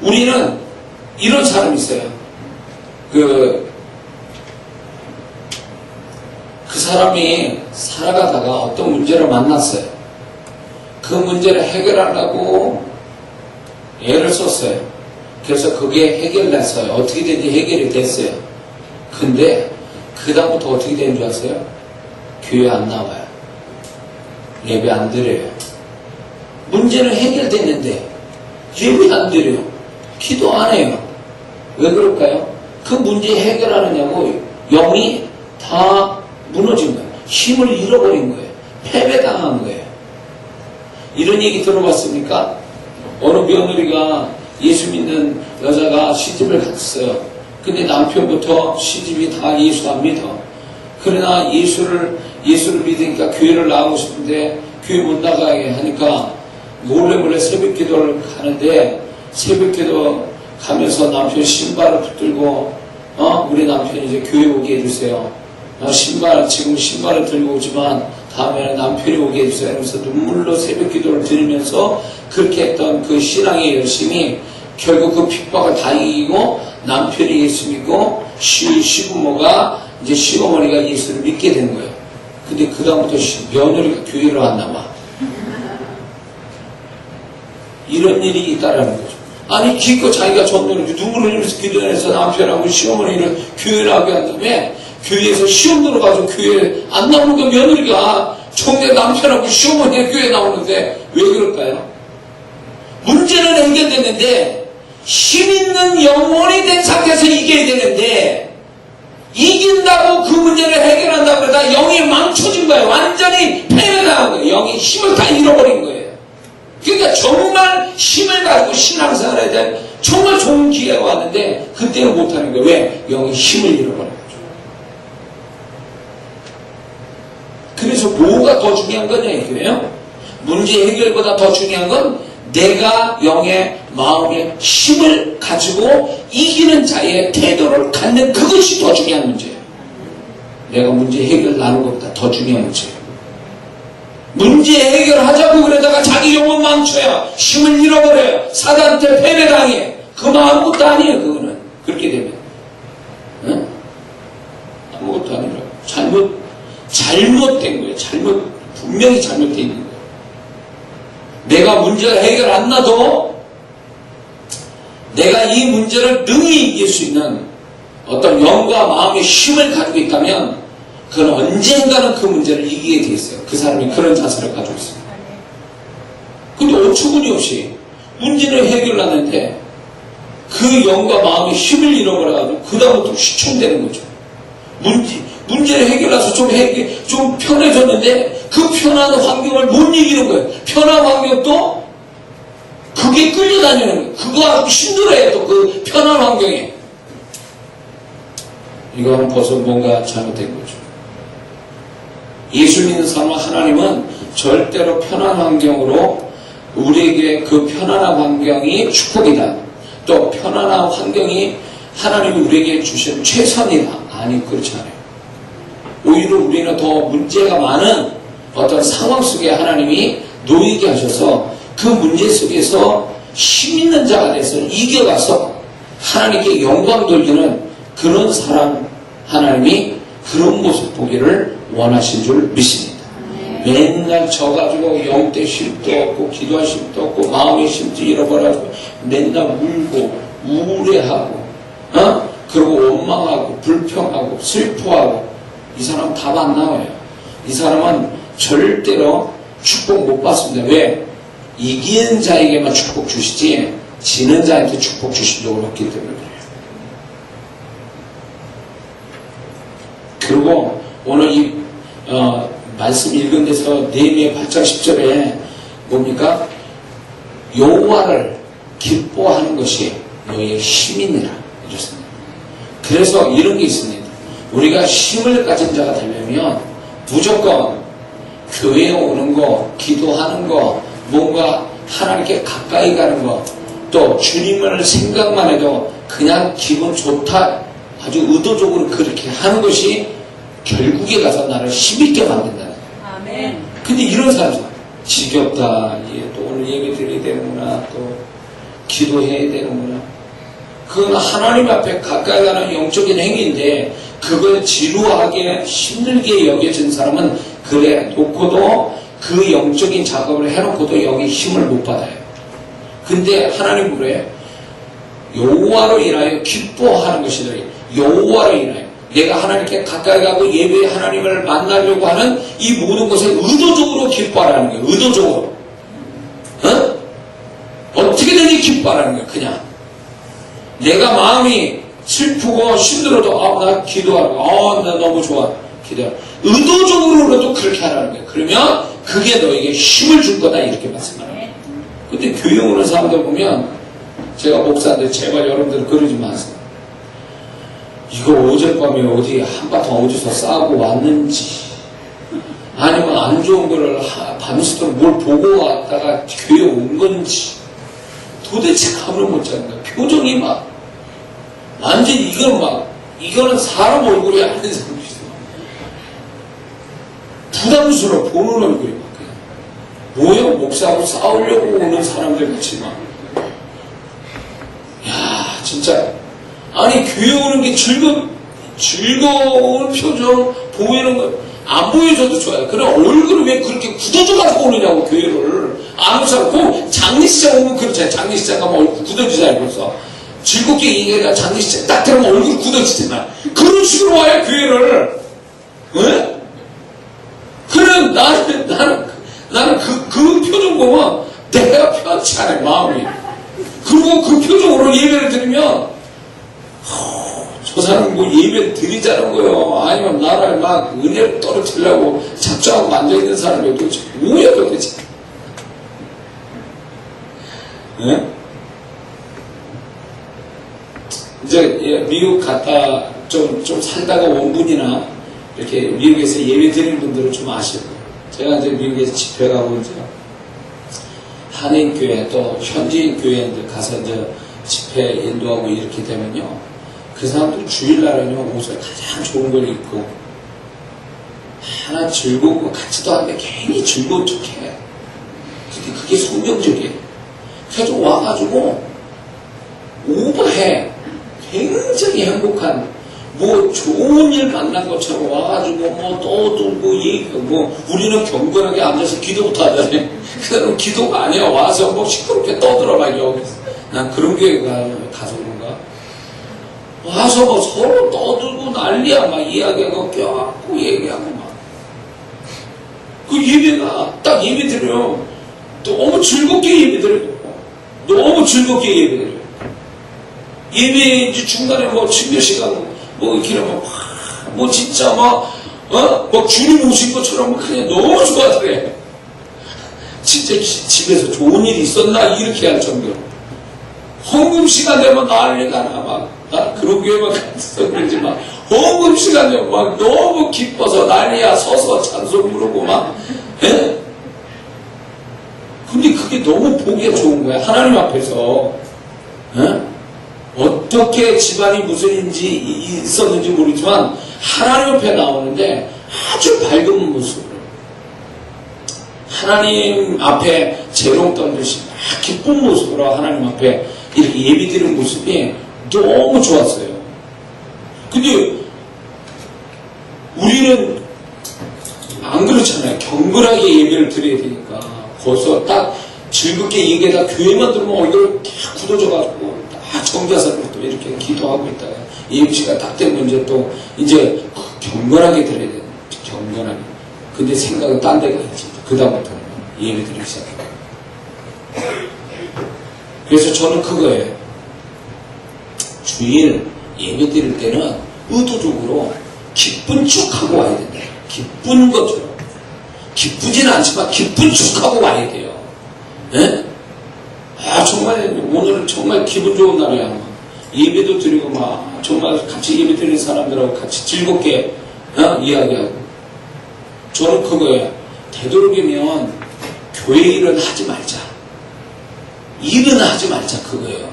A: 우리는 이런 사람이 있어요. 그 사람이 살아가다가 어떤 문제를 만났어요. 그 문제를 해결하려고 애를 썼어요. 그래서 그게 해결됐어요. 어떻게든지 해결이 됐어요. 근데 그 다음부터 어떻게 되는 줄 아세요? 교회 안 나와요. 예배 안 드려요. 문제는 해결됐는데 예배 안 드려요. 기도 안 해요. 왜 그럴까요? 그 문제 해결하느냐고 영이 다 무너진 거예요. 힘을 잃어버린 거예요. 패배당한 거예요. 이런 얘기 들어봤습니까? 어느 며느리가 예수 믿는 여자가 시집을 갔어요. 근데 남편부터 시집이 다 예수 안 믿어. 그러나 예수를 믿으니까 교회를 나가고 싶은데 교회 못 나가게 하니까 몰래 새벽 기도를 가는데 새벽 기도 가면서 남편 신발을 붙들고 우리 남편이 이제 교회 오게 해주세요. 지금 신발을 들고 오지만 다음에는 남편이 오게 해주세요. 하면서 눈물로 새벽 기도를 드리면서 그렇게 했던 그 신앙의 열심이 결국 그 핍박을 다 이기고 남편이 예수 믿고 시부모가 이제 시어머니가 예수를 믿게 된 거예요. 근데 그 다음부터 며느리가 교회를 안 나와. 이런 일이 있다라는 거죠. 아니 기껏 자기가 전도를 눈물을 흘리면서 기도해서 남편하고 시어머니를 교회를 하게 한 다음에 교회에서 시험 들어가지고 교회에 안 나오는 거 며느리가 총대 남편하고 시어머니가 교회에 나오는데 왜 그럴까요? 문제는 해결됐는데 힘 있는 영혼이 된 상태에서 이겨야 되는데 이긴다고 그 문제를 해결한다고 그러다 영이 망쳐진 거예요. 완전히 패배당한 거예요. 영이 힘을 다 잃어버린 거예요. 그러니까 정말 힘을 가지고 신앙생활에 대한 정말 좋은 기회가 왔는데 그때는 못하는 거예요. 왜? 영이 힘을 잃어버린 거죠. 그래서 뭐가 더 중요한 거냐 이거예요? 문제 해결보다 더 중요한 건 내가 영의 마음의 힘을 가지고 이기는 자의 태도를 갖는 그것이 더 중요한 문제예요. 내가 문제 해결하는 것보다 더 중요한 문제예요. 문제 해결하자고 그러다가 자기 영혼 망쳐요. 힘을 잃어버려요. 사단한테 패배당해. 그건 아무것도 아니에요. 그거는 그렇게 되면 응? 아무것도 아니라 잘못된 거예요. 분명히 잘못되어 있는 거예요. 내가 문제를 해결 안 놔도 내가 이 문제를 능히 이길 수 있는 어떤 영과 마음의 힘을 가지고 있다면 그건 언젠가는 그 문제를 이기게 돼 있어요. 그 사람이 그런 자세를 가지고 있습니다. 근데 어처구니 없이 문제를 해결하는데 그 영과 마음의 힘을 잃어버려가지고 그 다음부터 휘청되는 거죠. 문제를 해결해서 좀 편해졌는데 그 편한 환경을 못 이기는 거예요. 편한 환경도 그게 끌려다니는 거예요. 그거 아주 힘들어요. 또 그 편한 환경에. 이거는 벌써 뭔가 잘못된 거죠. 예수 믿는 사람은 하나님은 절대로 편한 환경으로 우리에게 그 편안한 환경이 축복이다. 또 편안한 환경이 하나님이 우리에게 주신 최선이다. 아니 그렇지 않아요. 오히려 우리는 더 문제가 많은 어떤 상황 속에 하나님이 놓이게 하셔서 그 문제 속에서 힘 있는 자가 돼서 이겨가서 하나님께 영광 돌리는 그런 사람 하나님이 그런 모습 보기를 원하신 줄 믿습니다. 맨날 져가지고 영대 힘도 없고 기도할 힘도 없고 마음의 힘도 잃어버려가지고 맨날 울고 우울해하고 그리고 원망하고 불평하고 슬퍼하고 이 사람은 답 안 나와요. 이 사람은 절대로 축복 못 받습니다. 왜? 이기는 자에게만 축복 주시지 지는 자한테 축복 주신 적은 없기 때문에 그래요. 그리고 오늘 이 말씀 읽은 데서 느헤미야 8장 10절에 뭡니까? 여호와를 기뻐하는 것이 너희의 힘이니라 이렇습니다. 그래서 이런 게 있습니다. 우리가 힘을 가진 자가 되려면 무조건 교회에 오는 거, 기도하는 거, 뭔가 하나님께 가까이 가는 거, 또 주님을 생각만 해도 그냥 기분 좋다, 아주 의도적으로 그렇게 하는 것이 결국에 미국에 가서 나를 힘있게 만든다.
B: 아멘.
A: 근데 이런 사람들 지겹다. 또 오늘 예배 드려야 되는구나. 또 기도해야 되는구나. 그건 하나님 앞에 가까이 가는 영적인 행위인데 그걸 지루하게 힘들게 여겨진 사람은 그래 놓고도 그 영적인 작업을 해놓고도 여기 힘을 못 받아요. 근데 하나님 그래 여호와로 인하여 기뻐하는 것이다. 여호와로 인하여 내가 하나님께 가까이 가고 예배에 하나님을 만나려고 하는 이 모든 것에 의도적으로 기뻐하라는 거예요. 의도적으로. 어떻게든지 기뻐하라는 거예요. 그냥 내가 마음이 슬프고 힘들어도 나 기도하고 나 너무 좋아 기도하고 의도적으로라도 그렇게 하라는 거예요. 그러면 그게 너에게 힘을 줄 거다 이렇게 말씀하는 거예요. 근데 교회 오는 사람들 보면 제가 목사인데 제발 여러분들 그러지 마세요. 이거 어젯밤에 어디 한바탕 어디서 싸고 왔는지 아니면 안 좋은 거를 밤새도록 뭘 보고 왔다가 교회 온 건지 도대체 감을 못 잡는다. 표정이 막 완전 이거는 사람 얼굴이 아닌 사람이죠. 부담스러워 보는 얼굴이 막 뭐야 목사하고 싸우려고 오는 사람들 같지만 야 진짜 아니 교회 오는 게 즐거운 표정 보이는 거 안 보여줘도 좋아요. 그럼 얼굴을 왜 그렇게 굳어져 가지고 오느냐고 교회를 아는 사람 꼭 장례식장 오면 그렇잖아요. 장례식장 가면 얼굴 굳어지잖아요. 벌써 즐겁게 얘기해가 장례식장 딱 들어가면 얼굴 굳어지잖아. 그런 식으로 와요 교회를. 왜? 그래 나는 그 표정 보면 내가 편치 않아 마음이. 그리고 그 표정으로 예배를 드리면 저 사람은 뭐 예배 드리자는 거예요. 아니면 나를 막 은혜를 떨어뜨리려고 작정하고 앉아있는 사람이 도대체 뭐야 도대체. 네? 이제 미국 갔다 좀 살다가 온 분이나 이렇게 미국에서 예배 드리는 분들은 좀 아실 거예요. 제가 이제 미국에서 집회 가고 이제 한인교회 또 현지인 교회들 가서 이제 집회 인도하고 이렇게 되면요. 그 사람들 주일날은요, 옷을 가장 좋은 걸 입고, 하나 즐거우고 같이도 하는데 괜히 즐거운 척 해. 근데 그게 성경적이에요. 그래서 와가지고, 오버해. 굉장히 행복한, 뭐 좋은 일 만난 것처럼 와가지고, 뭐 떠들고, 얘기하고, 우리는 경건하게 앉아서 기도부터 하잖아요. 그럼 기도가 아니야. 와서 뭐 시끄럽게 떠들어봐, 여기서. 난 그런 교회 가서 그런가? 와서 뭐 서로 떠들고 난리야. 막 이야기하고 껴안고 얘기하고 막. 그 예배가 딱 예배 드려요. 너무 즐겁게 예배 드려요. 너무 즐겁게 예배 드려요. 예배 이제 중간에 뭐 침례 시간 뭐 이렇게 하면 뭐 진짜 막 주님 오신 것처럼 그냥 너무 좋아하더래. 진짜 집에서 좋은 일이 있었나 이렇게 할 정도로. 헌금 시간 되면 난리가 나 막. 나 그런 교회만 갔어 그러지만 헌금 시간 되면 막 너무 기뻐서 난리야. 서서 찬송 부르고 막. 예? 근데 그게 너무 보기가 좋은 거야. 하나님 앞에서. 예? 어떻게 집안이 무슨 일인지 있었는지 모르지만 하나님 앞에 나오는데 아주 밝은 모습으로 하나님 앞에 재롱 던듯이 막 기쁜 모습으로 하나님 앞에 이렇게 예비드리는 모습이 너무 좋았어요. 근데 우리는 안 그렇잖아요. 경건하게 예배를 드려야 되니까 거기서 딱 즐겁게 얘기하다 교회만 들으면 얼굴 다 굳어져가지고 다 정자세로 또 이렇게 기도하고 있다가 예배시간 딱 되면 이제 경건하게 드려야 돼요. 경건하게. 근데 생각은 딴 데 가야지. 그다음부터는 예배 드리기 시작해요. 그래서 저는 그거예요. 주일 예배 드릴 때는 의도적으로 기쁜 척하고 와야 된다. 기쁜 것처럼. 기쁘지는 않지만 기쁜 척하고 와야 돼요. 예? 정말 오늘은 정말 기분 좋은 날이야. 예배도 드리고 막 정말 같이 예배 드리는 사람들하고 같이 즐겁게 이야기하고. 저는 그거예요. 되도록이면 교회 일은 하지 말자. 일은 하지 말자 그거예요.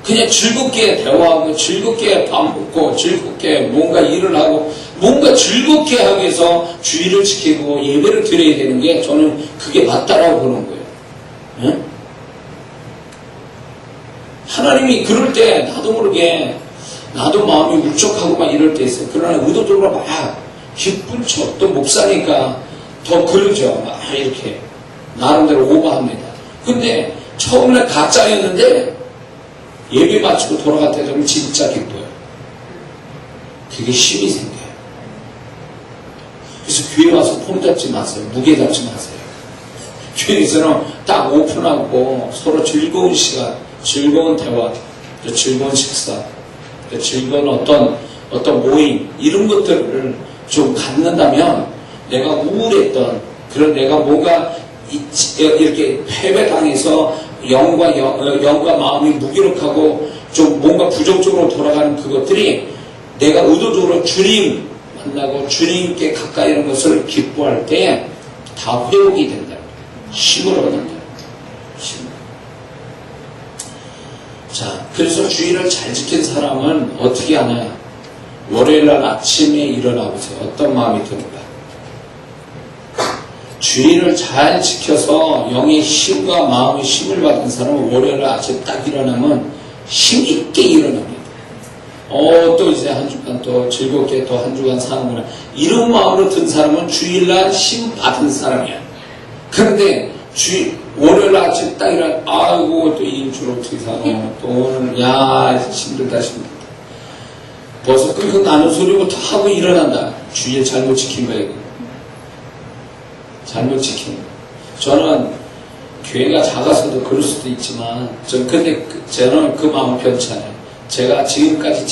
A: 그냥 즐겁게 대화하고 즐겁게 밥 먹고 즐겁게 뭔가 일을 하고
B: 뭔가 즐겁게 하기 위해서 주의를 지키고 예배를 드려야 되는 게 저는 그게 맞다라고 보는 거예요. 응? 하나님이 그럴 때 나도 모르게 나도 마음이 울적하고 막 이럴 때 있어요. 그러나 의도적으로 막 기쁜 척, 또 목사니까 더 그러죠. 막 이렇게 나름대로 오버합니다. 근데 처음에 가짜였는데 예배 마치고 돌아갈 때 되면 진짜 기뻐요. 그게 힘이 생겨요. 그래서 교회 와서 폼 잡지 마세요. 무게 잡지 마세요. 교회에서는 딱 오픈하고 서로 즐거운 시간, 즐거운 대화, 즐거운 식사, 즐거운 어떤 모임, 이런 것들을 좀 갖는다면 내가 우울했던 그런 내가 뭔가 이렇게 패배당해서 영과 마음이 무기력하고 좀 뭔가 부정적으로 돌아가는 그것들이 내가 의도적으로 주님 만나고 주님께 가까이 하는 것을 기뻐할 때 다 회복이 된다. 힘을 얻는다. 힘. 자, 그래서 주의를 잘 지킨 사람은 어떻게 하냐? 월요일날 아침에 일어나보세요. 어떤 마음이 드는가? 주의를 잘 지켜서 영의 힘과 마음의 힘을 받은 사람은 월요일날 아침 딱 일어나면 힘있게 일어납니다. 또 이제 한 주간 또 즐겁게 또 한 주간 사는구나. 이런 마음으로 든 사람은 주일날 힘 받은 사람이야. 그런데 월요일 아침 딱 일어나, 아이고, 또 이 일주일 어떻게 사냐. 또 오늘, 야, 힘들다. 벌써 끙끙 나는 소리부터 하고 일어난다. 주일 잘못 지킨 거야, 이거. 잘못 지킨 거. 저는 교회가 작아서도 그럴 수도 있지만, 근데 저는 그 마음 변치 않아요. 제가 지금까지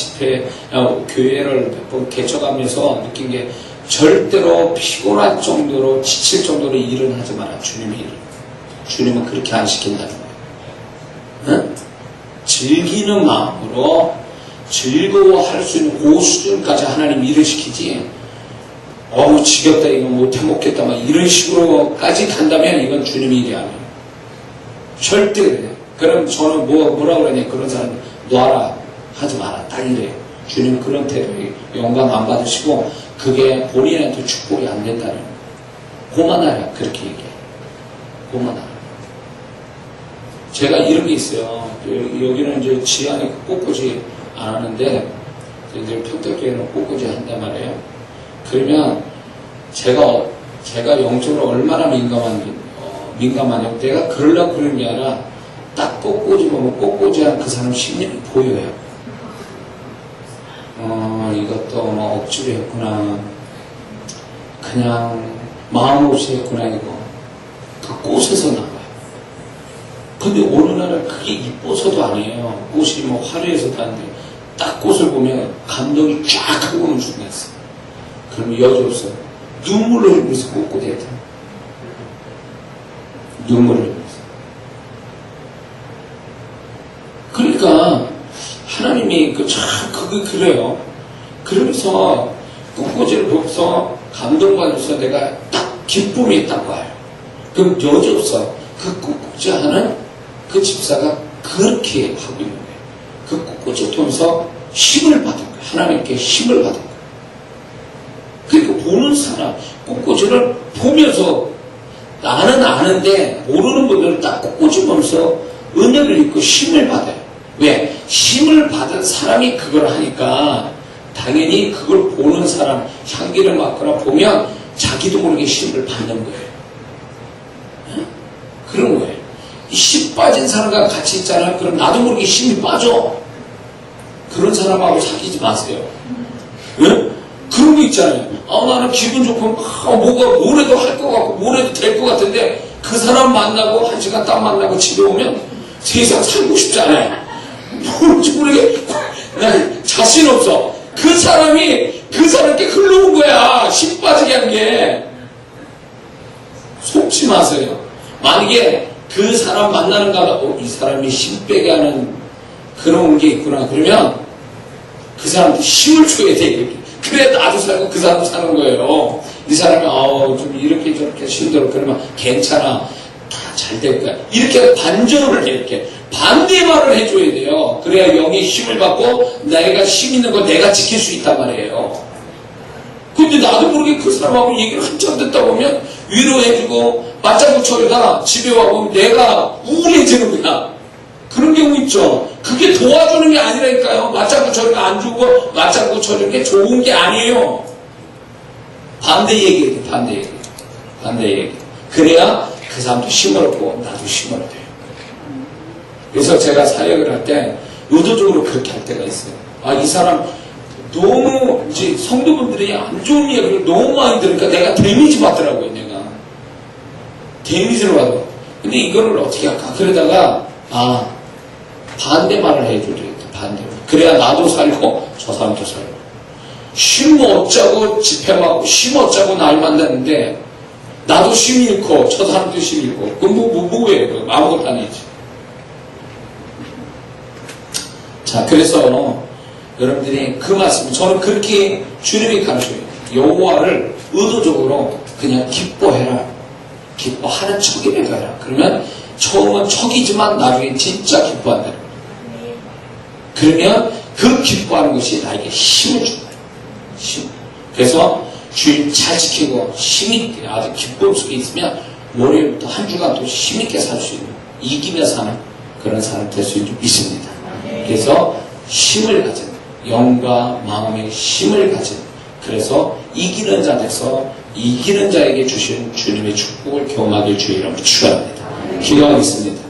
B: 교회를 몇 번 개척하면서 느낀 게 절대로 피곤할 정도로 지칠 정도로 일은 하지 마라. 주님의 일을. 주님은 그렇게 안 시킨다는 거예요. 응? 즐기는 마음으로 즐거워할 수 있는 그 수준까지 하나님 일을 시키지 지겹다 이거 못해 먹겠다 막 이런 식으로까지 간다면 이건 주님의 일이 아니에요. 절대 그래요. 그럼 저는 뭐라 그러냐 그런 사람 놔라 하지 마라 딱 이래요. 주님은 그런 태도에 영광 안 받으시고 그게 본인한테 축복이 안 된다는 거예요. 고만하라 그렇게 얘기해요. 고만하라. 제가 이런 게 있어요. 여기는 이제 지안이 꽃꽂이 안 하는데 이제 평택교회는 꽃꽂이 한단 말이에요. 그러면 제가 영적으로 얼마나 민감하냐면 내가 그러려고 그러는 게 아니라 딱 꽃꽂이 보면 꽃꽂이 한 그 사람 심령이 보여요. 이것도 뭐 억지로 했구나. 그냥 마음 없이 했구나 이거. 그 꽃에서 나와요. 근데 어느 날은 그게 이뻐서도 아니에요. 꽃이 뭐 화려해서도 안 돼요. 딱 꽃을 보면 감동이 쫙 하고 오는 순간 있어요. 그럼 여자없어요. 눈물을 흘리면서 꽃꽂이 했다. 눈물을 흘리면서. 그러니까 하나님이 그게 그래요. 그러면서 꽃꽂이를 보면서 감동받아서 내가 딱 기쁨이 딱 와요. 그럼 여자없어. 그 꽃꽂이 하는 그 집사가 그렇게 하고 있는 거예요. 그 꽃꽂이를 통해서 힘을 받은 거예요. 하나님께 힘을 받은 거예요. 그러니까 보는 사람, 꽃꽂이를 보면서 나는 아는데 모르는 분들은 딱 꽃꽂이 보면서 은혜를 입고 힘을 받아요. 왜? 힘을 받은 사람이 그걸 하니까 당연히 그걸 보는 사람, 향기를 맡거나 보면 자기도 모르게 힘을 받는 거예요. 그런 거예요. 힘 빠진 사람과 같이 있잖아요. 그럼 나도 모르게 힘이 빠져. 그런 사람하고 사귀지 마세요. 왜? 그런 거 있잖아요. 나는 기분 좋고 뭘 해도 할 것 같고 뭘 해도 될 것 같은데 그 사람 만나고 한 시간 딱 만나고 집에 오면 세상 살고 싶지 않아요. 뭔지 모르게 난 자신 없어. 그 사람이 그 사람께 흘러온 거야. 힘 빠지게 한 게. 속지 마세요. 만약에 그 사람 만나는 가다 이 사람이 힘 빼게 하는 그런 게 있구나. 그러면 그 사람한테 힘을 줘야 돼. 그래 나도 살고 그 사람도 사는 거예요. 이 사람이 좀 이렇게 저렇게 힘들어. 그러면 괜찮아. 다 잘 될 거야. 이렇게 반전을 해. 이렇게 반대 말을 해줘야 돼요. 그래야 영의 힘을 받고 내가 힘 있는 거 내가 지킬 수 있단 말이에요. 근데 나도 모르게 그 사람하고 얘기를 한참 듣다 보면 위로해주고 맞장구 쳐주다가 집에 와보면 내가 우울해지는 거야. 그런 경우 있죠. 그게 도와주는 게 아니라니까요. 맞장구 쳐주는 거 안 주고 맞장구 쳐주는 게 좋은 게 아니에요. 반대 얘기해야 돼. 반대 얘기. 반대 얘기. 그래야 그 사람도 힘을 얻고 나도 힘을 얻어요. 그래서 제가 사역을 할 때 의도적으로 그렇게 할 때가 있어요. 아, 이 사람 너무 이제 성도분들이 안 좋은 이야기를 너무 많이 들으니까 내가 데미지 받더라고요. 내가 데미지를 받아. 근데 이거를 어떻게 할까? 그러다가 반대 말을 해줘야 되겠다. 반대로. 그래야 나도 살고 저 사람도 살고. 쉼 얻자고 집회하고 쉼 얻자고 날 만났는데 나도 쉼 잃고 저 사람도 쉼 잃고 그건 뭐예요? 아무것도 아니지. 자, 그래서 여러분들이 그 말씀, 저는 그렇게 주님이 가르쳐요. 여호와를 의도적으로 그냥 기뻐해라. 기뻐하는 척이라도 해라. 그러면 처음은 척이지만 나중에 진짜 기뻐한다. 그러면 그 기뻐하는 것이 나에게 힘을 준다. 힘. 그래서 주일 잘 지키고 힘있게 아주 기쁨 속에 있으면 월요일부터 한 주간 또 힘있게 살 수 있는, 이기며 사는 그런 사람 될 수 있는 줄 믿습니다. 그래서 힘을 가진, 영과 마음의 힘을 가진, 그래서 이기는 자 돼서 이기는 자에게 주신 주님의 축복을 경험하길 주의 이름으로 축원합니다. 기도하겠습니다.